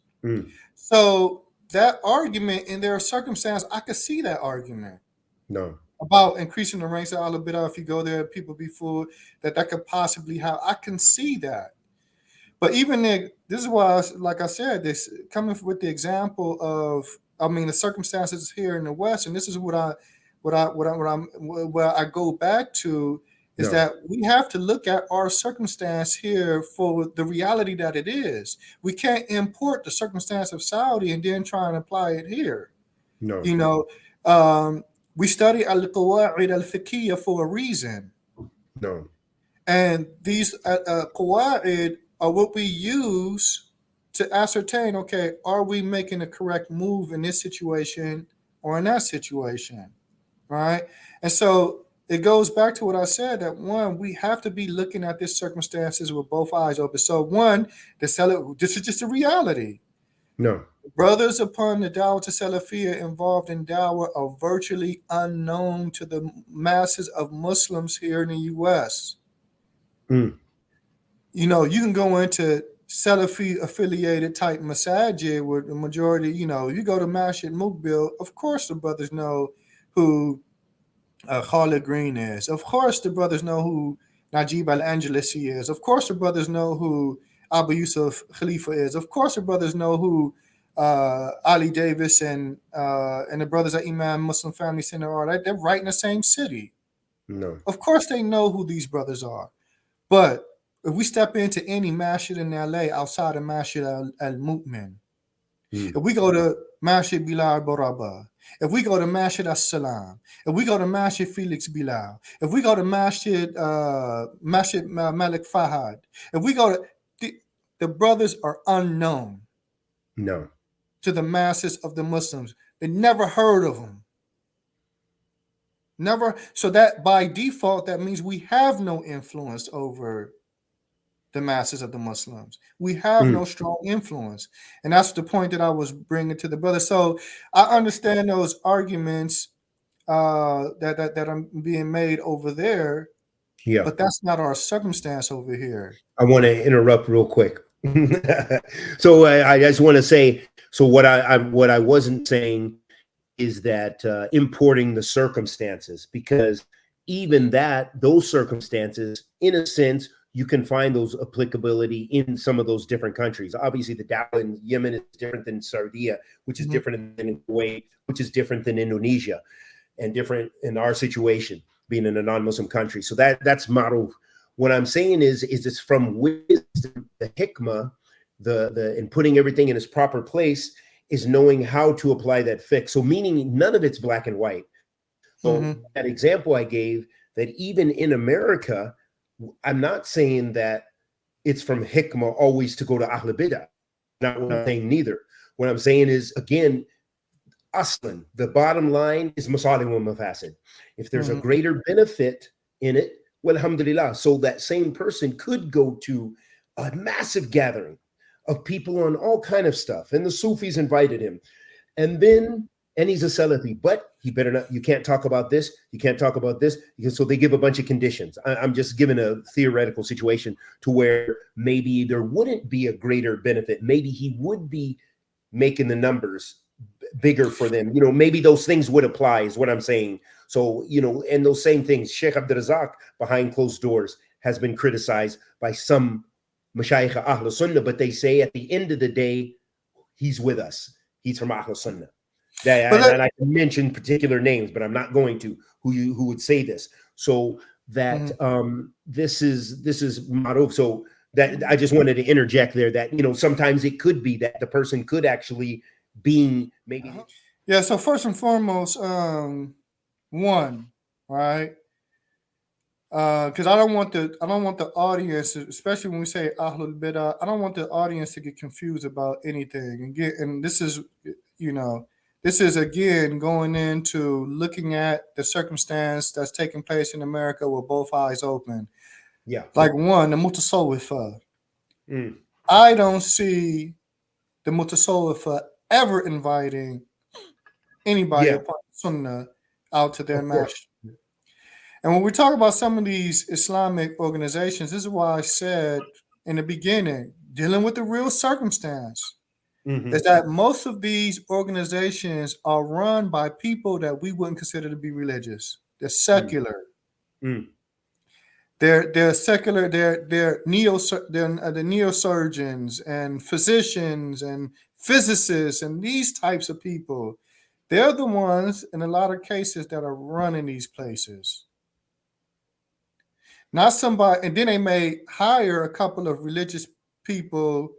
So that argument in their circumstance, I could see that argument. About increasing the ranks of Ahlul Bid'ah, if you go there, people be fooled, that could possibly have. I can see that. But even this is why, like I said, this coming with the example of, I mean, the circumstances here in the West, and this is where I go back to is that we have to look at our circumstance here for the reality that it is. We can't import the circumstance of Saudi and then try and apply it here. You know, we study al-Qawa'id al-Fiqhiyya for a reason. And these Qawa'id are what we use to ascertain, okay, are we making a correct move in this situation or in that situation, right? And so it goes back to what I said, that one, we have to be looking at these circumstances with both eyes open. So one, this is just a reality. Brothers upon the dawah to Salafiya involved in dawah are virtually unknown to the masses of Muslims here in the U.S. You know, you can go into Salafi affiliated type masajid with the majority, you know, you go to Masjid Mukbil, of course the brothers know who Khalid Green is. Of course the brothers know who Najeeb Al-Anjelesi is. Of course the brothers know who Abu Yusuf Khalifa is. Of course the brothers know who Ali Davis and the brothers at Imam Muslim Family Center are. They're right in the same city. Of course they know who these brothers are. But if we step into any masjid in LA outside of Masjid Al-Mu'min, if we go to Masjid Bilal Baraba, if we go to Masjid As-Salam, if we go to Masjid Felix Bilal, if we go to Masjid Malik Fahad, if we go to the brothers are unknown to the masses of the Muslims. They never heard of them. Never. So that by default, that means we have no influence over the masses of the Muslims. We have no strong influence. And that's the point that I was bringing to the brother. So I understand those arguments that are being made over there, but that's not our circumstance over here. I want to interrupt real quick. So I just want to say, so what I wasn't saying is that importing the circumstances, because even that, those circumstances, in a sense, you can find those applicability in some of those different countries. Obviously, the dawah in Yemen is different than Saudi, which is different than Kuwait, which is different than Indonesia, and different in our situation, being in a non-Muslim country. So that's model. What I'm saying is it's from wisdom, the hikmah, and putting everything in its proper place is knowing how to apply that fiqh. So meaning none of it's black and white. So that example I gave, that even in America, I'm not saying that it's from hikmah always to go to Ahl Bidah. Not what I'm saying neither. What I'm saying is, again, aslan, the bottom line is masalih wa mafasid. If there's a greater benefit in it, well, alhamdulillah. So that same person could go to a massive gathering of people on all kind of stuff. And the Sufis invited him. And he's a Salafi, but he better not, you can't talk about this, you can't talk about this, because so they give a bunch of conditions. I'm just giving a theoretical situation to where maybe there wouldn't be a greater benefit. Maybe he would be making the numbers bigger for them. You know, maybe those things would apply, is what I'm saying. So, you know, and those same things, Sheikh Abdul Razak behind closed doors has been criticized by some Mashayikh Ahl Sunnah, but they say at the end of the day, he's with us. He's from Ahl Sunnah. And I can mention particular names, but I'm not going to, who would say this. So that this is ma'ruf. So that I just wanted to interject there that, you know, sometimes it could be that the person could actually be maybe. Yeah. So first and foremost, one, right? Because I don't want the audience, especially when we say Ahlul Bidah, I don't want the audience to get confused about anything. And this is, you know, this is again going into looking at the circumstance that's taking place in America with both eyes open. Yeah. Like one, the mutasawwifa. I don't see the mutasawwifa ever inviting anybody upon Sunnah out to their masjid. And when we talk about some of these Islamic organizations, this is why I said in the beginning, dealing with the real circumstance, is that most of these organizations are run by people that we wouldn't consider to be religious. They're secular. They're secular. They're the neurosurgeons and physicians and physicists and these types of people. They're the ones in a lot of cases that are running these places. Not somebody, and then they may hire a couple of religious people,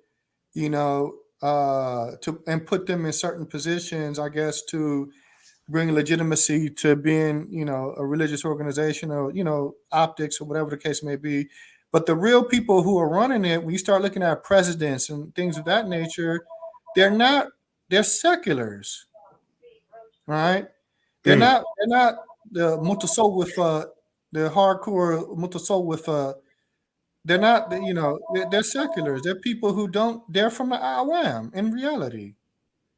you know, and put them in certain positions, I guess, to bring legitimacy to being, you know, a religious organization, or, you know, optics, or whatever the case may be. But the real people who are running it, when you start looking at presidents and things of that nature, they're seculars, right? They're not the mutasawwif, the hardcore mutasawwif. They're not, you know, they're seculars. They're people who they're from the awam in reality.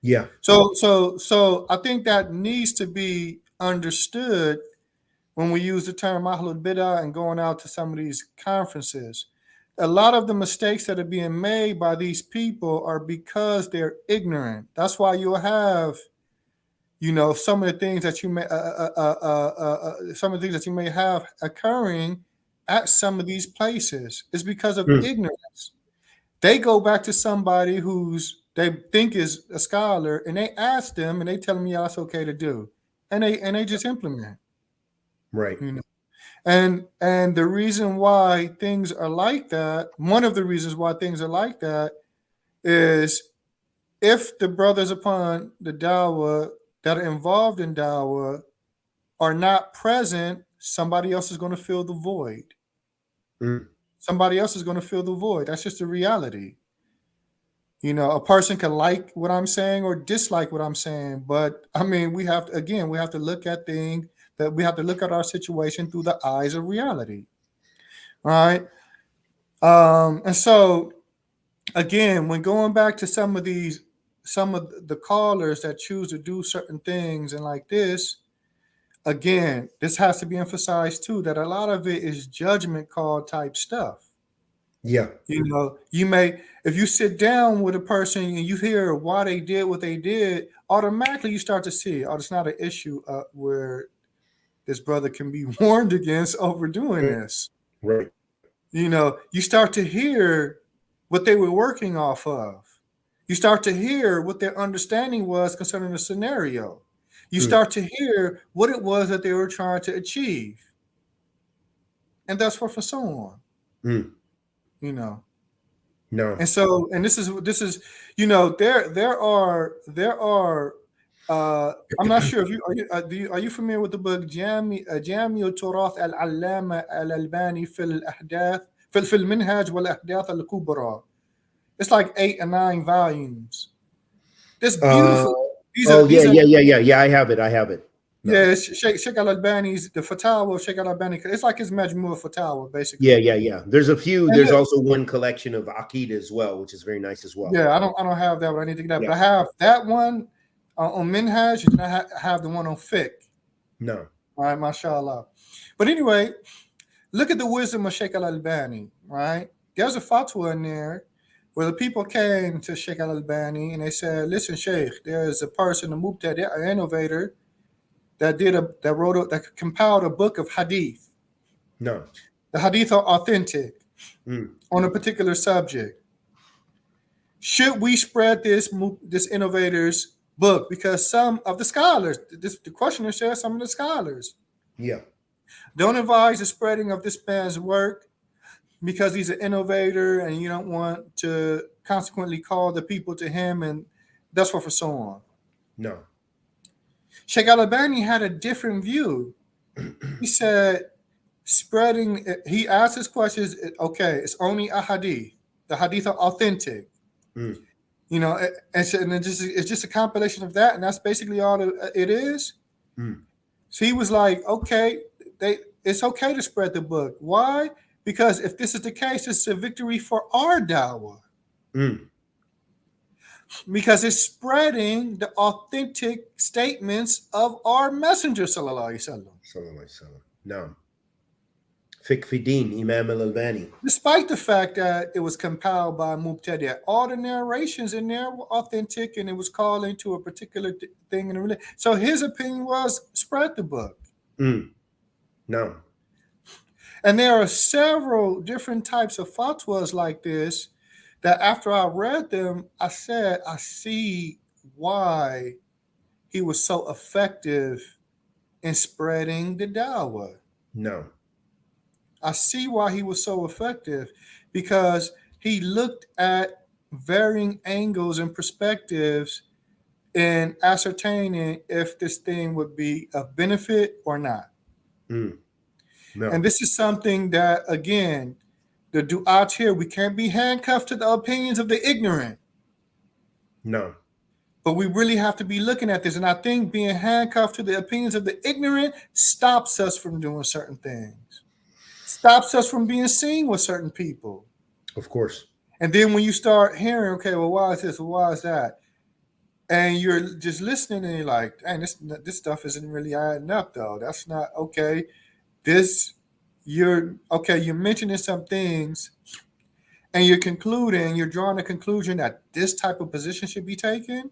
Yeah. So I think that needs to be understood when we use the term Ahlul Bidah and going out to some of these conferences. A lot of the mistakes that are being made by these people are because they're ignorant. That's why you'll have, you know, some of the things that you may have occurring at some of these places is because of ignorance. They go back to somebody who's they think is a scholar, and they ask them, and they tell them, yeah, that's okay to do, and they just implement. Right. You know, and the reason why things are like that, one of the reasons why things are like that, is if the brothers upon the dawah that are involved in dawah are not present, somebody else is going to fill the void. Somebody else is going to fill the void. That's just the reality. You know, a person can like what I'm saying or dislike what I'm saying, but I mean, we have to look at things, that we have to look at our situation through the eyes of reality. All right. And so again, when going back to some of the callers that choose to do certain things and like this, again, this has to be emphasized too, that a lot of it is judgment call type stuff. Yeah. You know, you may, if you sit down with a person and you hear why they did what they did, automatically you start to see, oh, it's not an issue where this brother can be warned against overdoing this. Right. You know, you start to hear what they were working off of. You start to hear what their understanding was concerning the scenario. You start to hear what it was that they were trying to achieve. And that's for so on. You know. No. And so, and this is, you know, there are I'm not sure if are you familiar with the book Jami Turath Al-Allama Al-Albani fil Ahdath fil Minhaj wal Ahdath Al-Kubra. It's like 8 or 9 volumes. This beautiful. Yeah. I have it. No. Yeah, Sheikh Al-Albani's the Fatawa of Sheikh Al-Albani. It's like his Majmu' Fatawa, basically. Yeah. There's a few. There's also one collection of Aqeedah as well, which is very nice as well. Yeah, I don't have that one. I need to get that. Yeah. But I have that one on Minhaj, and I have the one on Fiqh. No. All right, mashallah. But anyway, look at the wisdom of Sheikh Al-Albani, right? There's a fatwa in there where the people came to Sheikh Al-Albani and they said, listen, Sheikh, there's a person, a mubtadi', an innovator, that compiled a book of hadith. No. The hadith are authentic on a particular subject. Should we spread this innovator's book? Because some of the scholars, the questioner says some of the scholars, don't advise the spreading of this man's work because he's an innovator and you don't want to consequently call the people to him, and that's for so on. No. Sheikh Al-Albani had a different view. He said, he asked his questions, okay, it's only a hadith. The hadith are authentic. You know, it's just a compilation of that, and that's basically all it is. So he was like, okay, it's okay to spread the book. Why? Because if this is the case, it's a victory for our dawah. Because it's spreading the authentic statements of our messenger, sallallahu alaihi wasallam. No. Fiqh fi din, Imam Al-Albani. Despite the fact that it was compiled by Mubtadi', all the narrations in there were authentic and it was calling to a particular thing in the religion. So his opinion was spread the book. No. And there are several different types of fatwas like this that after I read them, I said, I see why he was so effective in spreading the dawah. No. I see why he was so effective, because he looked at varying angles and perspectives in ascertaining if this thing would be of benefit or not. No. And this is something that, again, the du'at here, we can't be handcuffed to the opinions of the ignorant. No. But we really have to be looking at this. And I think being handcuffed to the opinions of the ignorant stops us from doing certain things, stops us from being seen with certain people. Of course. And then when you start hearing, okay, well, why is this? Well, why is that? And you're just listening and you're like, dang, this stuff isn't really adding up, though. That's not okay. You're mentioning some things and you're drawing a conclusion that this type of position should be taken.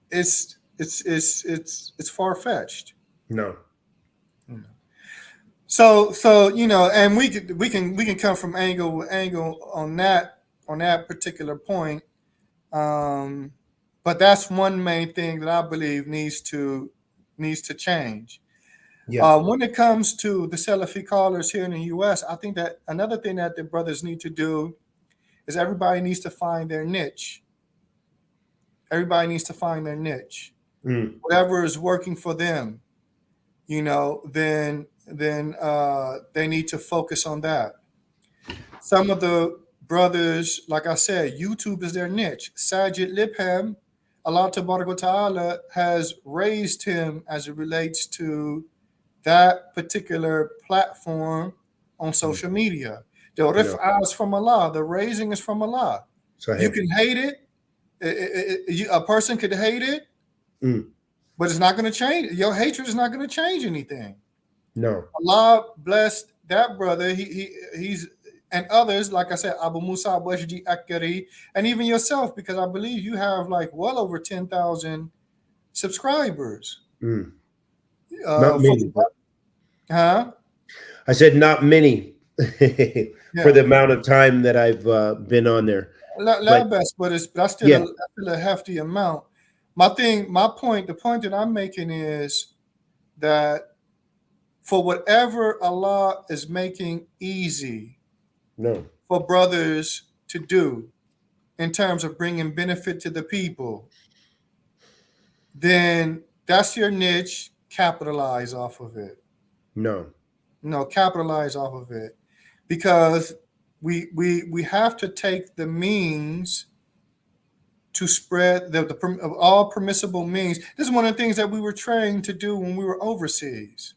It's far-fetched. No. So you know, and we can come from angle on that particular point. But that's one main thing that I believe needs to change. When it comes to the Salafi callers here in the U.S., I think that another thing that the brothers need to do is everybody needs to find their niche. Everybody needs to find their niche. Whatever is working for them, you know, then they need to focus on that. Some of the brothers, like I said, YouTube is their niche. Sajid Libham, Allah Tabaraka wa Ta'ala has raised him as it relates to that particular platform on social media. The rif'ah is from Allah. The raising is from Allah. You can hate it. A person could hate it, but it's not going to change. Your hatred is not going to change anything. No. Allah blessed that brother. He's and others, like I said, Abu Musa Wajdi Akari, and even yourself, because I believe you have like well over 10,000 subscribers. Not many. Huh? I said not many for Yeah. the amount of time that I've been on there. But Best, but that's yeah, still a hefty amount. The point that I'm making is that for whatever Allah is making easy no, for brothers to do in terms of bringing benefit to the people, then that's your niche. Capitalize off of it. no, No, capitalize off of it, because we have to take the means to spread of all permissible means. This is one of the things that we were trained to do when we were overseas,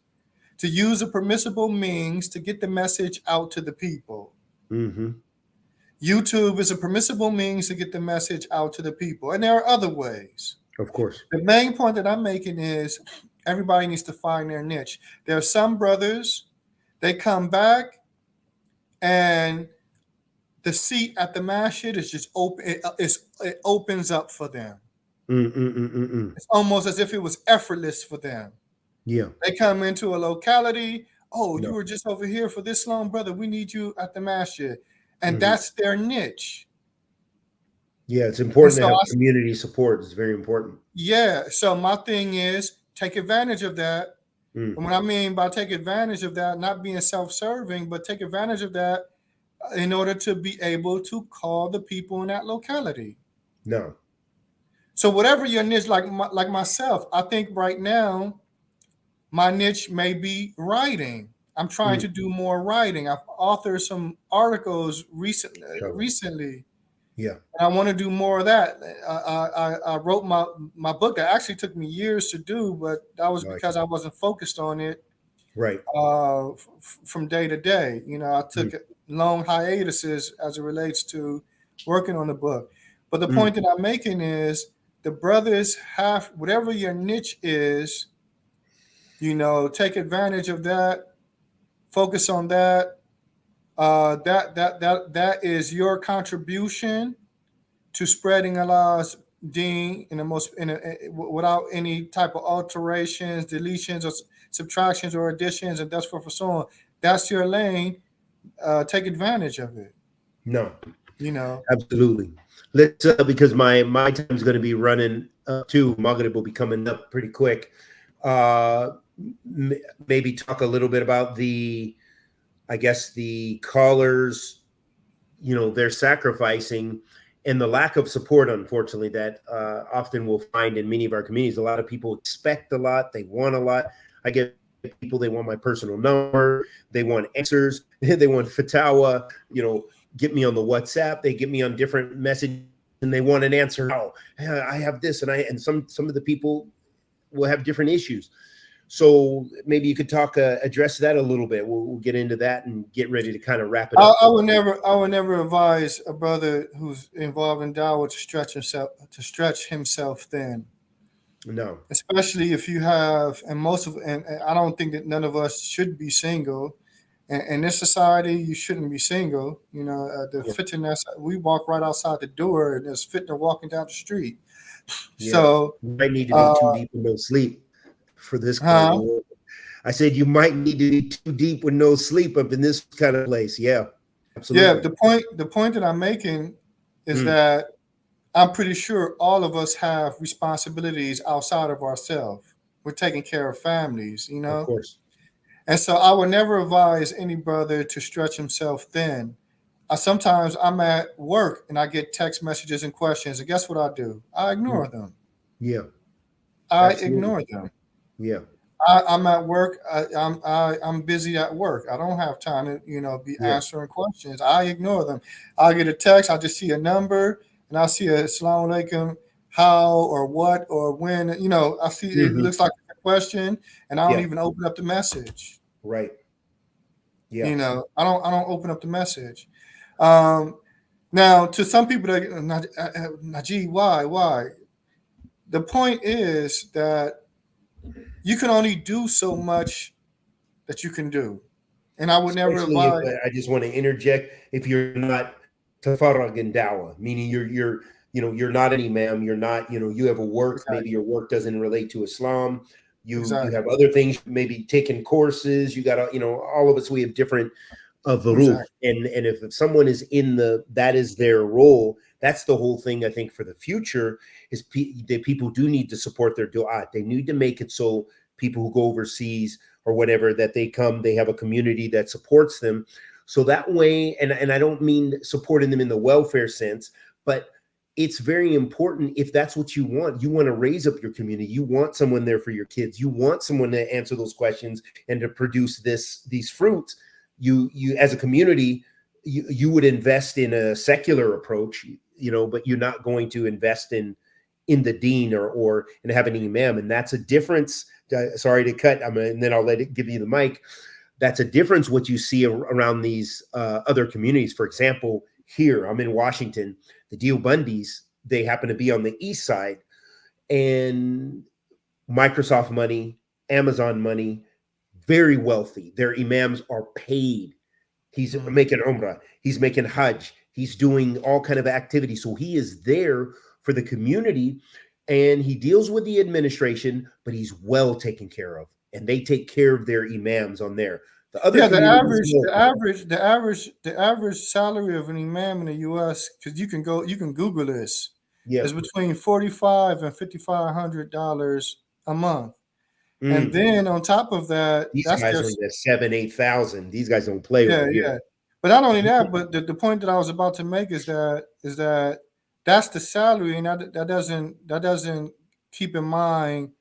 to use the permissible means to get the message out to the people. mm-hmm. YouTube is a permissible means to get the message out to the people, and there are other ways. Of course, The main point that I'm making is everybody needs to find their niche. There are some brothers, they come back and the seat at the masjid is just open. It opens up for them. It's almost as if it was effortless for them. Yeah, They come into a locality. Oh, no. you were just over here for this long, brother. We need you at the masjid. And that's their niche. Yeah, it's important to have community support. It's very important. Yeah. So my thing is take advantage of that. And what I mean by take advantage of that, not being self-serving, but take advantage of that in order to be able to call the people in that locality. No. So whatever your niche, like myself, I think right now my niche may be writing. I'm trying to do more writing. I've authored some articles recently. Yeah. And I want to do more of that. I wrote my book. That actually took me years to do, but that was because I wasn't focused on it. Right. From day to day. I took long hiatuses as it relates to working on the book. But the point that I'm making is the brothers have, whatever your niche is, take advantage of that, focus on that. That is your contribution to spreading Allah's deen without any type of alterations, deletions, or subtractions or additions, and that's for so on. That's your lane. Take advantage of it. No, absolutely. Let's because my time's going to be running up too. Maghrib will be coming up pretty quick. Maybe talk a little bit about the callers, they're sacrificing, and the lack of support, unfortunately, that often we'll find in many of our communities. A lot of people expect a lot. They want a lot. I get people, they want my personal number. They want answers. They want fatawa, get me on the WhatsApp. They get me on different messages, and they want an answer. Oh, I have this, and some of the people will have different issues. So maybe you could address that a little bit. We'll get into that and get ready to kind of wrap it up. I would never advise a brother who's involved in dawah to stretch himself thin. No, especially if you have, and I don't think that none of us should be single. In this society, you shouldn't be single. The fitna, we walk right outside the door, and there's fitna walking down the street. Yeah. So you might need to be too deep with no sleep for this kind of world. I said you might need to be too deep with no sleep up in this kind of place. Yeah, absolutely. Yeah, the point that I'm making is that I'm pretty sure all of us have responsibilities outside of ourselves. We're taking care of families, Of course. And so I would never advise any brother to stretch himself thin. Sometimes I'm at work and I get text messages and questions. And guess what I do? I ignore them. Yeah. I ignore them. Yeah. I'm at work. I'm busy at work. I don't have time to, be answering questions. I ignore them. I get a text. I just see a number and I see a Assalamu alaikum, how or what or when. I see it looks like a question, and I don't even open up the message. Right. Yeah. I don't open up the message. Now, to some people, Najeeb, why? The point is that you can only do so much that you can do, and I would never advise. I just want to interject. If you're not tafarrag in dawah, meaning you're not an imam, you're not, you have a work. Maybe your work doesn't relate to Islam. You have other things, maybe taking courses. You got, all of us, we have different roof. And if someone is that is their role, that's the whole thing. I think for the future is that people do need to support their du'at. They need to make it so people who go overseas or whatever, that they have a community that supports them. So that way, and I don't mean supporting them in the welfare sense, but it's very important. If that's what you want to raise up your community. You want someone there for your kids. You want someone to answer those questions and to produce these fruits. You as a community, you would invest in a secular approach, but you're not going to invest in the deen or in having an imam. And that's a difference. Sorry to cut. And then I'll give you the mic. That's a difference what you see around these other communities. For example, here, I'm in Washington, the Deobandis, they happen to be on the east side, and Microsoft money, Amazon money, very wealthy. Their imams are paid. He's making Umrah. He's making Hajj. He's doing all kind of activities. So he is there for the community, and he deals with the administration, but he's well taken care of. And they take care of their imams on there. The other the average salary of an imam in the U.S., because you can Google this, is between $4,500 and $5,500 a month. And then on top of that, these guys are at 7,000-8,000. These guys don't play over here. But not only that, but the point that I was about to make is that that's the salary, and that doesn't keep in mind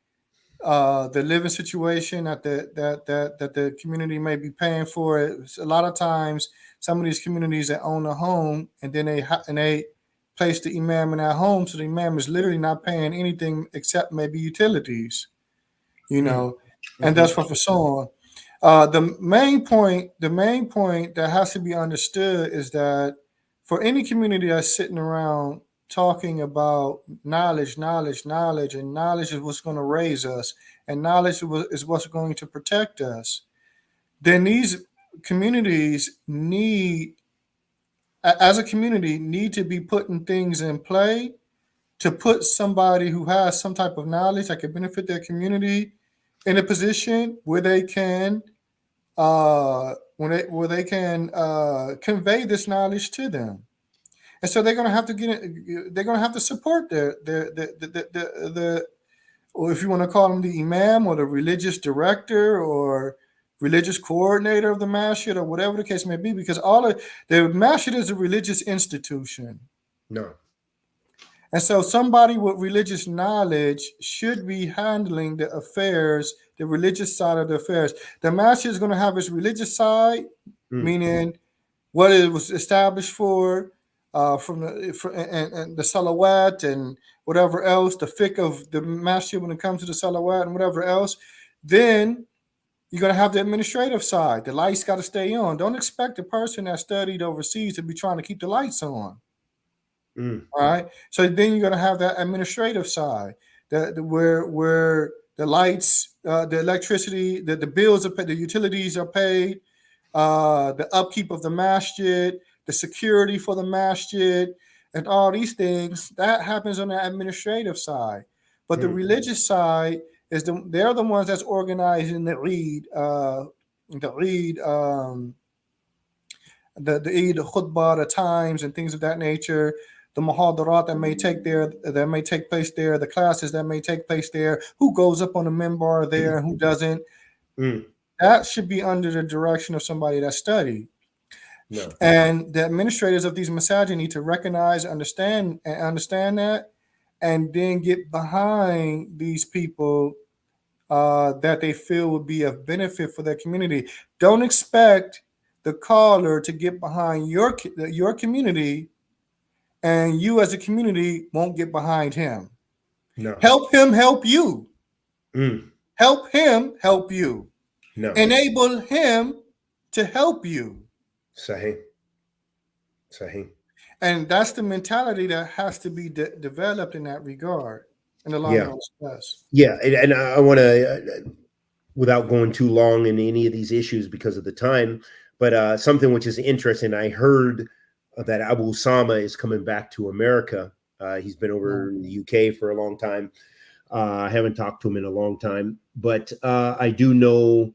the living situation that the community may be paying for. It a lot of times, some of these communities that own a home, and then they place the imam in that home, so the imam is literally not paying anything except maybe utilities, and that's for so on. The main point that has to be understood is that for any community that's sitting around talking about knowledge, and knowledge is what's going to raise us, and knowledge is what's going to protect us, then these communities need to be putting things in play to put somebody who has some type of knowledge that could benefit their community in a position where they can convey this knowledge to them. And so they're going to have to they're going to have to support the or if you want to call them the imam or the religious director or religious coordinator of the masjid or whatever the case may be, because the masjid is a religious institution. No. And so somebody with religious knowledge should be handling the affairs, the religious side of the affairs. The masjid is going to have its religious side, meaning what it was established for, and the salawat and whatever else, the fiqh of the masjid when it comes to the salawat and whatever else. Then you're going to have the administrative side. The lights got to stay on. Don't expect a person that studied overseas to be trying to keep the lights on. All right. So then you're going to have that administrative side, where the lights, the electricity, the bills are paid, the utilities are paid, the upkeep of the masjid, the security for the masjid, and all these things that happens on the administrative side. But the religious side is they're the ones that's organizing the Eid, the Eid, the khutbah, the times, and things of that nature. The muhadarat that may take place there, the classes that may take place there, who goes up on the minbar there and who doesn't. That should be under the direction of somebody that studied. No. And the administrators of these masajid need to recognize, understand that, and then get behind these people that they feel would be of benefit for their community. Don't expect the caller to get behind your community, and you as a community won't get behind him. No. Help him help you. Help him help you. No. Enable him to help you. Sahih. And that's the mentality that has to be developed in that regard. In the long run. Yeah, and I want to, without going too long in any of these issues because of the time, but something which is interesting, I heard that Abu Usama is coming back to America. He's been over in the UK for a long time. I haven't talked to him in a long time, but I do know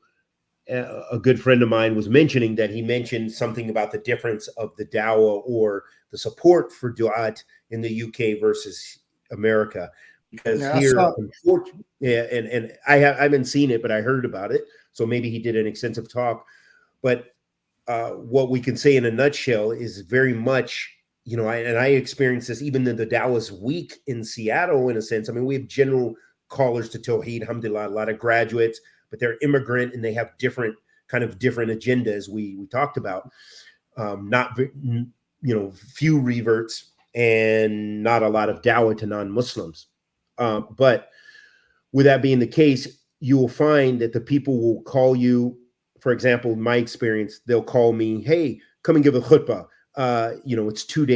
a good friend of mine was mentioning that he mentioned something about the difference of the dawah or the support for du'at in the UK versus America. Because Yeah, I here, saw. unfortunately, yeah, and I haven't seen it, but I heard about it. So maybe he did an extensive talk. But what we can say in a nutshell is very much, I experienced this even in the Dallas week in Seattle, in a sense. I mean, we have general callers to Tawheed, alhamdulillah, a lot of graduates, but they're immigrant and they have different agendas we talked about. Not, few reverts and not a lot of dawah to non-Muslims. But with that being the case, you will find that the people will call you. For example, in my experience, they'll call me, "Hey, come and give a khutbah. It's 2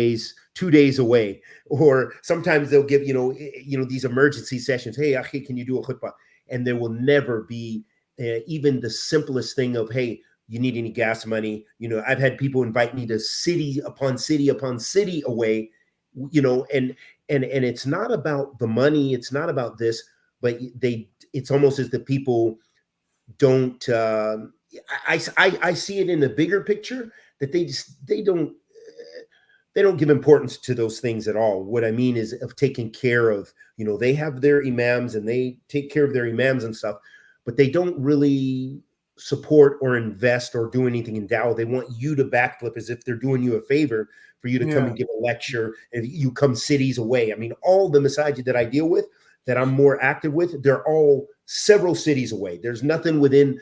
days away." Or sometimes they'll give, these emergency sessions. "Hey, akhi, can you do a khutbah?" And there will never be even the simplest thing of, "Hey, you need any gas money?" I've had people invite me to city upon city upon city away, and it's not about the money. It's not about this, but it's almost as the people don't. I see it in the bigger picture that they don't give importance to those things at all. What I mean is of taking care of, they have their imams and they take care of their imams and stuff, but they don't really support or invest or do anything in dawah. They want you to backflip as if they're doing you a favor for you to come Yeah. and give a lecture, and you come cities away. I mean, all the masajid that I deal with, that I'm more active with, they're all several cities away. There's nothing within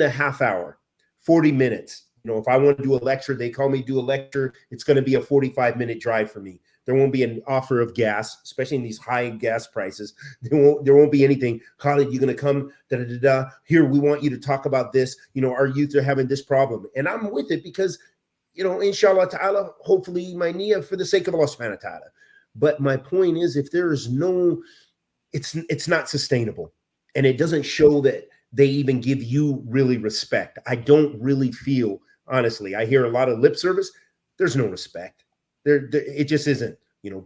a half hour, 40 minutes. If I want to do a lecture, they call me, do a lecture. It's going to be a 45-minute drive for me. There won't be an offer of gas, especially in these high gas prices. There won't be anything. Khalid, you're going to come, Here, we want you to talk about this. Our youth are having this problem. And I'm with it because, inshallah ta'ala, hopefully my niyyah for the sake of Allah subhanahu wa ta'ala. But my point is, if there is no, it's not sustainable. And it doesn't show that they even give you really respect. I don't really feel, honestly, I hear a lot of lip service. There's no respect. It just isn't.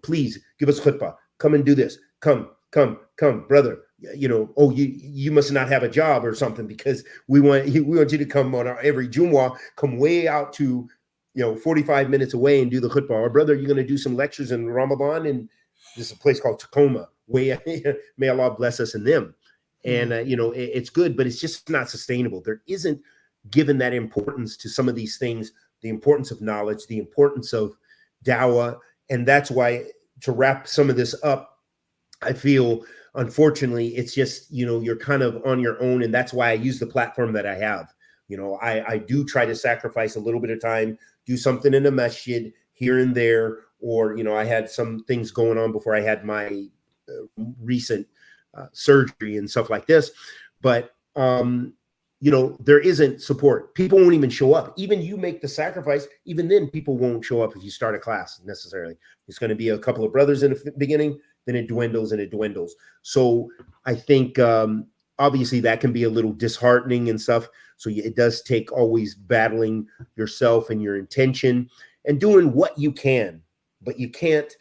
Please give us khutbah. Come and do this. Come, brother. You must not have a job or something, because we want you to come on every Jumu'ah, come way out to 45 minutes away and do the khutbah. Or brother, you're going to do some lectures in Ramadan, and this is a place called Tacoma. May Allah bless us in them. And it's good, but it's just not sustainable. There isn't given that importance to some of these things, the importance of knowledge, the importance of dawah. And that's why, to wrap some of this up, I feel, unfortunately, it's just, you're kind of on your own. And that's why I use the platform that I have. I do try to sacrifice a little bit of time, do something in a masjid here and there, or, I had some things going on before I had my recent surgery and stuff like this. But, there isn't support. People won't even show up. Even you make the sacrifice, even then people won't show up if you start a class necessarily. It's going to be a couple of brothers in the beginning, then it dwindles and it dwindles. So I think obviously that can be a little disheartening and stuff. So it does take always battling yourself and your intention and doing what you can, but you can't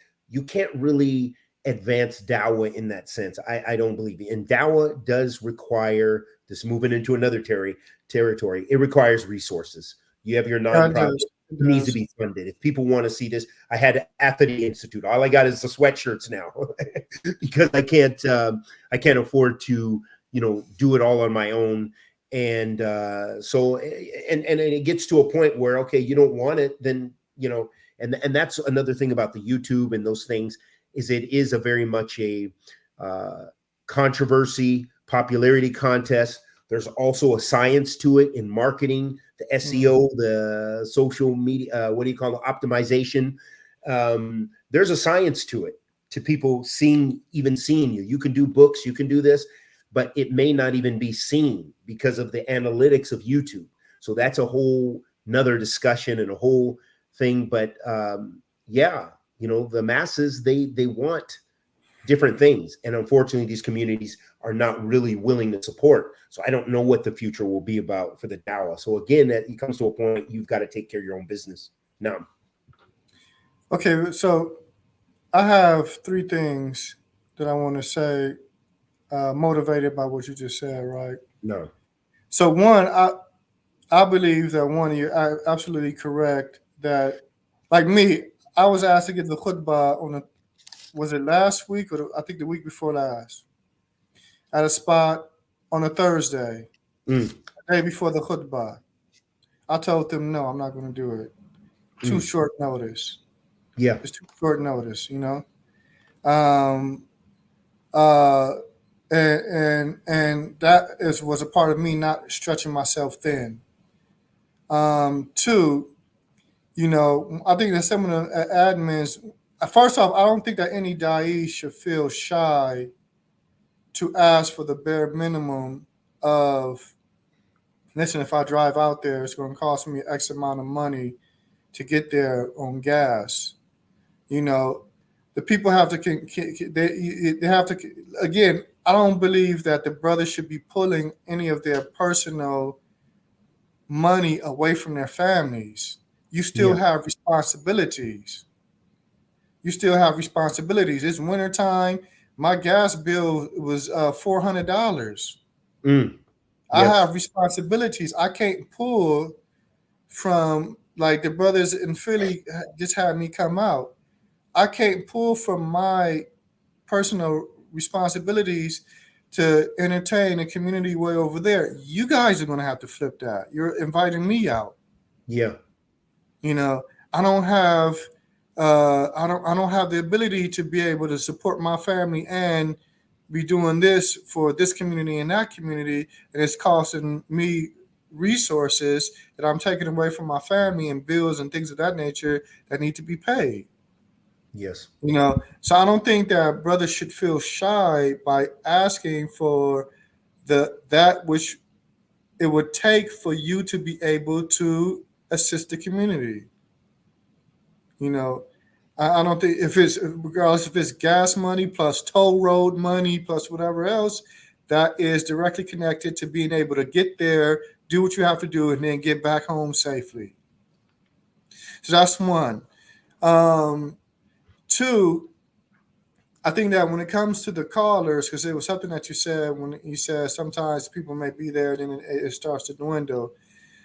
really advance dawah in that sense. I don't believe it. And dawah does require this, moving into another territory. It requires resources. You have your nonprofit. It needs to be funded. If people want to see this, I had Atheny Institute. All I got is the sweatshirts now because I can't afford to, do it all on my own. And so it gets to a point where, okay, you don't want it, then, and that's another thing about the YouTube and those things, is it is a very much a controversy, popularity contest. There's also a science to it in marketing, the SEO, the social media, optimization. There's a science to it, to people seeing you. You can do books, you can do this, but it may not even be seen because of the analytics of YouTube. So that's a whole nother discussion and a whole thing. But the masses, they want different things. And unfortunately, these communities are not really willing to support. So I don't know what the future will be about for the dawah. So again, it comes to a point, you've got to take care of your own business. Now. Okay, so I have three things that I want to say motivated by what you just said, right? No. So one, I believe that one, you're absolutely correct that, like me, I was asked to give the khutbah on a, was it last week or I think the week before last, at a spot on a Thursday, Mm. the day before the khutbah. I told them no, I'm not going to do it. Too short notice. Yeah. It's too short notice, you know. Um, uh, and that was a part of me not stretching myself thin. Two, you know, I think that some of the admins, first off, I don't think that any da'i should feel shy to ask for the bare minimum of, listen, if I drive out there, it's going to cost me X amount of money to get there on gas. You know, the people have to, they have to, again, I don't believe that the brothers should be pulling any of their personal money away from their families. You still have responsibilities. You still have responsibilities. It's wintertime. My gas bill was $400. I have responsibilities. I can't pull from, like the brothers in Philly just had me come out. I can't pull from my personal responsibilities to entertain a community way over there. You guys are going to have to flip that. You're inviting me out. Yeah. You know, I don't have I don't have the ability to be able to support my family and be doing this for this community and that community, and it's costing me resources that I'm taking away from my family and bills and things of that nature that need to be paid. Yes. You know, so I don't think that brothers should feel shy by asking for that which it would take for you to be able to assist the community. You know, I don't think, if it's, regardless if it's gas money plus toll road money plus whatever else, that is directly connected to being able to get there, do what you have to do, and then get back home safely. So that's one. Two, I think that when it comes to the callers, because it was something that you said when you said sometimes people may be there, then it starts to dwindle.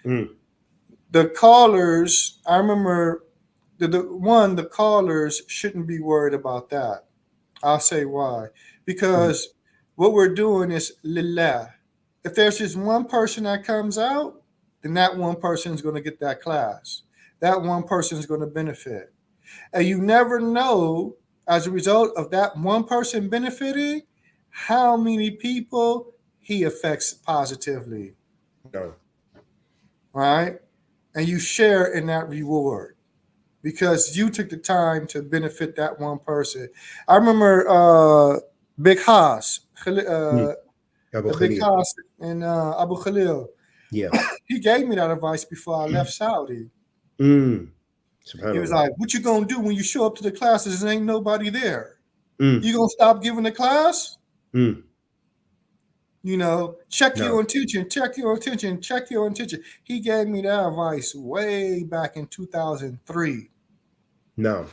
The callers, I remember the callers shouldn't be worried about that. I'll say why. Because what we're doing is lillah. If there's just one person that comes out, then that one person is going to get that class. That one person is going to benefit. And you never know, as a result of that one person benefiting, how many people he affects positively. No. Right? And you share in that reward because you took the time to benefit that one person. I remember Big Haas, Abu the Big Khalil. Haas and Abu Khalil. Yeah. He gave me that advice before I left Saudi. He was Subhanallah. like, "What you gonna do when you show up to the classes and ain't nobody there? Mm. You gonna stop giving the class? Mm. You know, check No. your intention, check your intention, check your intention." He gave me that advice way back in 2003. No.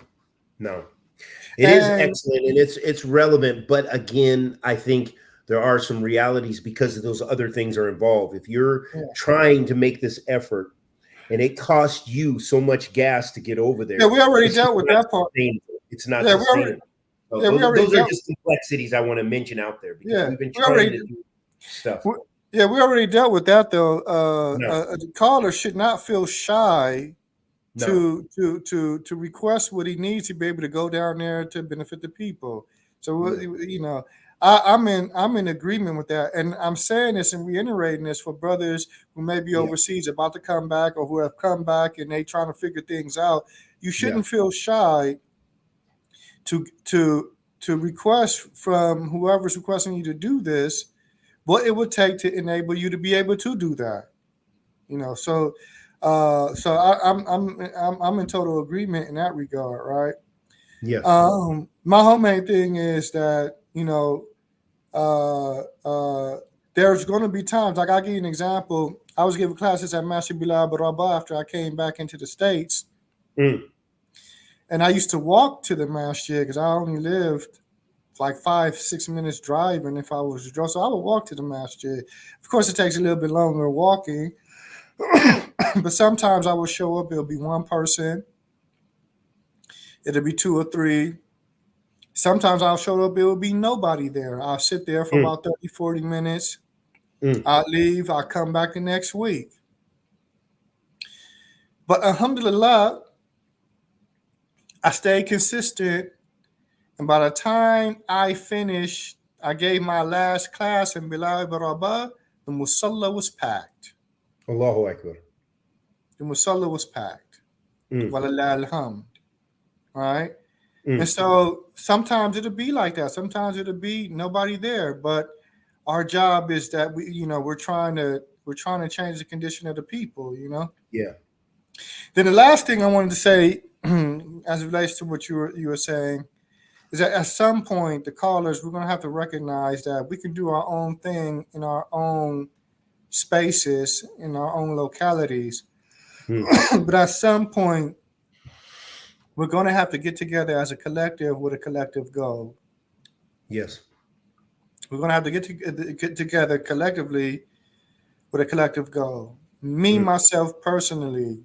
It is And excellent and it's relevant, but again, I think there are some realities because of those other things are involved. If you're trying to make this effort and it costs you so much gas to get over there, yeah, we already it's dealt with not that part. sustainable. It's not Yeah, sustainable. So we already those are dealt. just complexities I want to mention out there because Yeah, we've been we trying already. to do stuff. We already dealt with that though. No. The caller should not feel shy No. to request what he needs to be able to go down there to benefit the people. So you know, I'm in agreement with that, and I'm saying this and reiterating this for brothers who may be overseas about to come back or who have come back and they trying to figure things out. You shouldn't feel shy to request from whoever's requesting you to do this what it would take to enable you to be able to do that. You know, so I'm in total agreement in that regard, right? Yes. My whole main thing is that, you know, there's going to be times, like I'll give you an example. I was giving classes at Masjid Bilal Baraba after I came back into the States. And I used to walk to the masjid because I only lived like 5-6 minutes driving if I was to drive. So I would walk to the masjid. Of course, it takes a little bit longer walking, but sometimes I would show up. It'll be one person. It'll be 2 or 3. Sometimes I'll show up. It will be nobody there. I'll sit there for about 30, 40 minutes. I'll leave. I'll come back the next week. But alhamdulillah, I stayed consistent. And by the time I finished, I gave my last class in Bilal Baraba, the musalla was packed. Allahu Akbar. The musalla was packed. Walillah alhamd. Right? And so sometimes it'll be like that. Sometimes it'll be nobody there. But our job is that we're trying to change the condition of the people, Yeah. Then the last thing I wanted to say, as it relates to what you were saying, is that at some point, the callers, we're going to have to recognize that we can do our own thing in our own spaces, in our own localities. But at some point, we're going to have to get together as a collective with a collective goal. Yes. We're going to have to get together collectively with a collective goal. Me, myself, personally,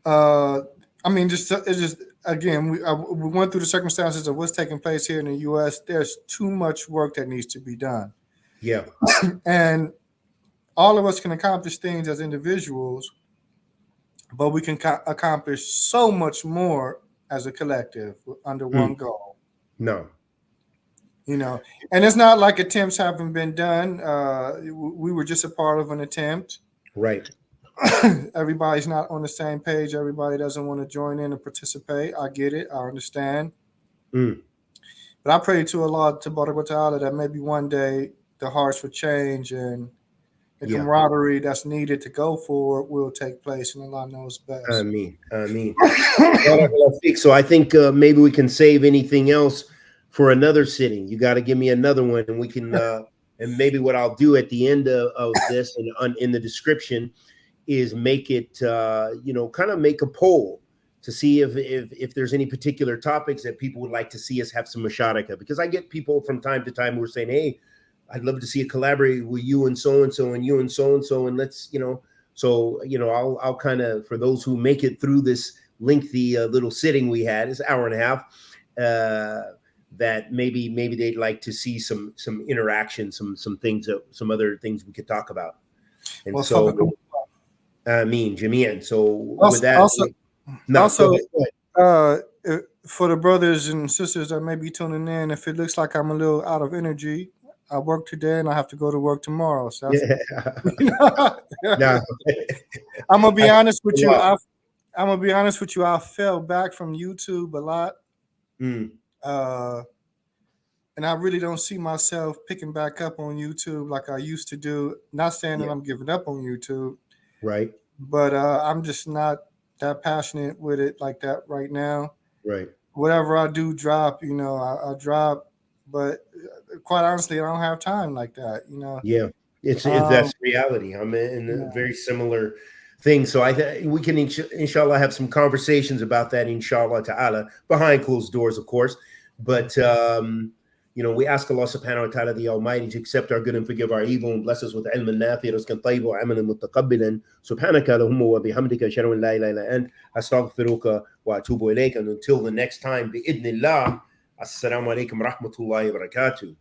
it's just, again, we went through the circumstances of what's taking place here in the U.S. There's too much work that needs to be done. Yeah. And all of us can accomplish things as individuals, but we can accomplish so much more as a collective under one goal. No. And it's not like attempts haven't been done. We were just a part of an attempt. Right. Everybody's not on the same page. Everybody doesn't want to join in and participate. I get it. I understand. But I pray to Allah Ta'ala that maybe one day the hearts will change and the camaraderie that's needed to go forward will take place, and Allah knows best. Ameen. So I think maybe we can save anything else for another sitting. You got to give me another one, and we can and maybe what I'll do at the end of this and in the description is make it kind of make a poll to see if there's any particular topics that people would like to see us have some musharaka, because I get people from time to time who are saying, hey, I'd love to see a collaborate with you and so and so and you and so, and let's I'll kind of, for those who make it through this lengthy little sitting we had, it's an hour and a half, that maybe they'd like to see some interaction, some things, some other things we could talk about. And well, so Jamian. So with that, for the brothers and sisters that may be tuning in, if it looks like I'm a little out of energy, I work today and I have to go to work tomorrow. So I'm gonna be honest with you. I'm gonna be honest with you. I fell back from YouTube a lot, and I really don't see myself picking back up on YouTube like I used to do. Not saying that I'm giving up on YouTube, right? But I'm just not that passionate with it like that right now. Right. Whatever I do drop, I drop. But quite honestly, I don't have time like that, Yeah, it's that's reality. I'm in a very similar thing. So we can inshallah have some conversations about that, inshallah ta'ala, behind closed doors, of course. But we ask Allah subhanahu wa ta'ala, the Almighty, to accept our good and forgive our evil and bless us with ilm nafi, rizqan tayyib wa amalan mutaqabbilan. Subhanaka Allahumma wa bihamdika ashhadu an la ilaha illa ant astaghfiruka wa atubu ilayk. And until the next time, bi-idhnillah. Assalamu alaikum wa rahmatullahi wa barakatuh.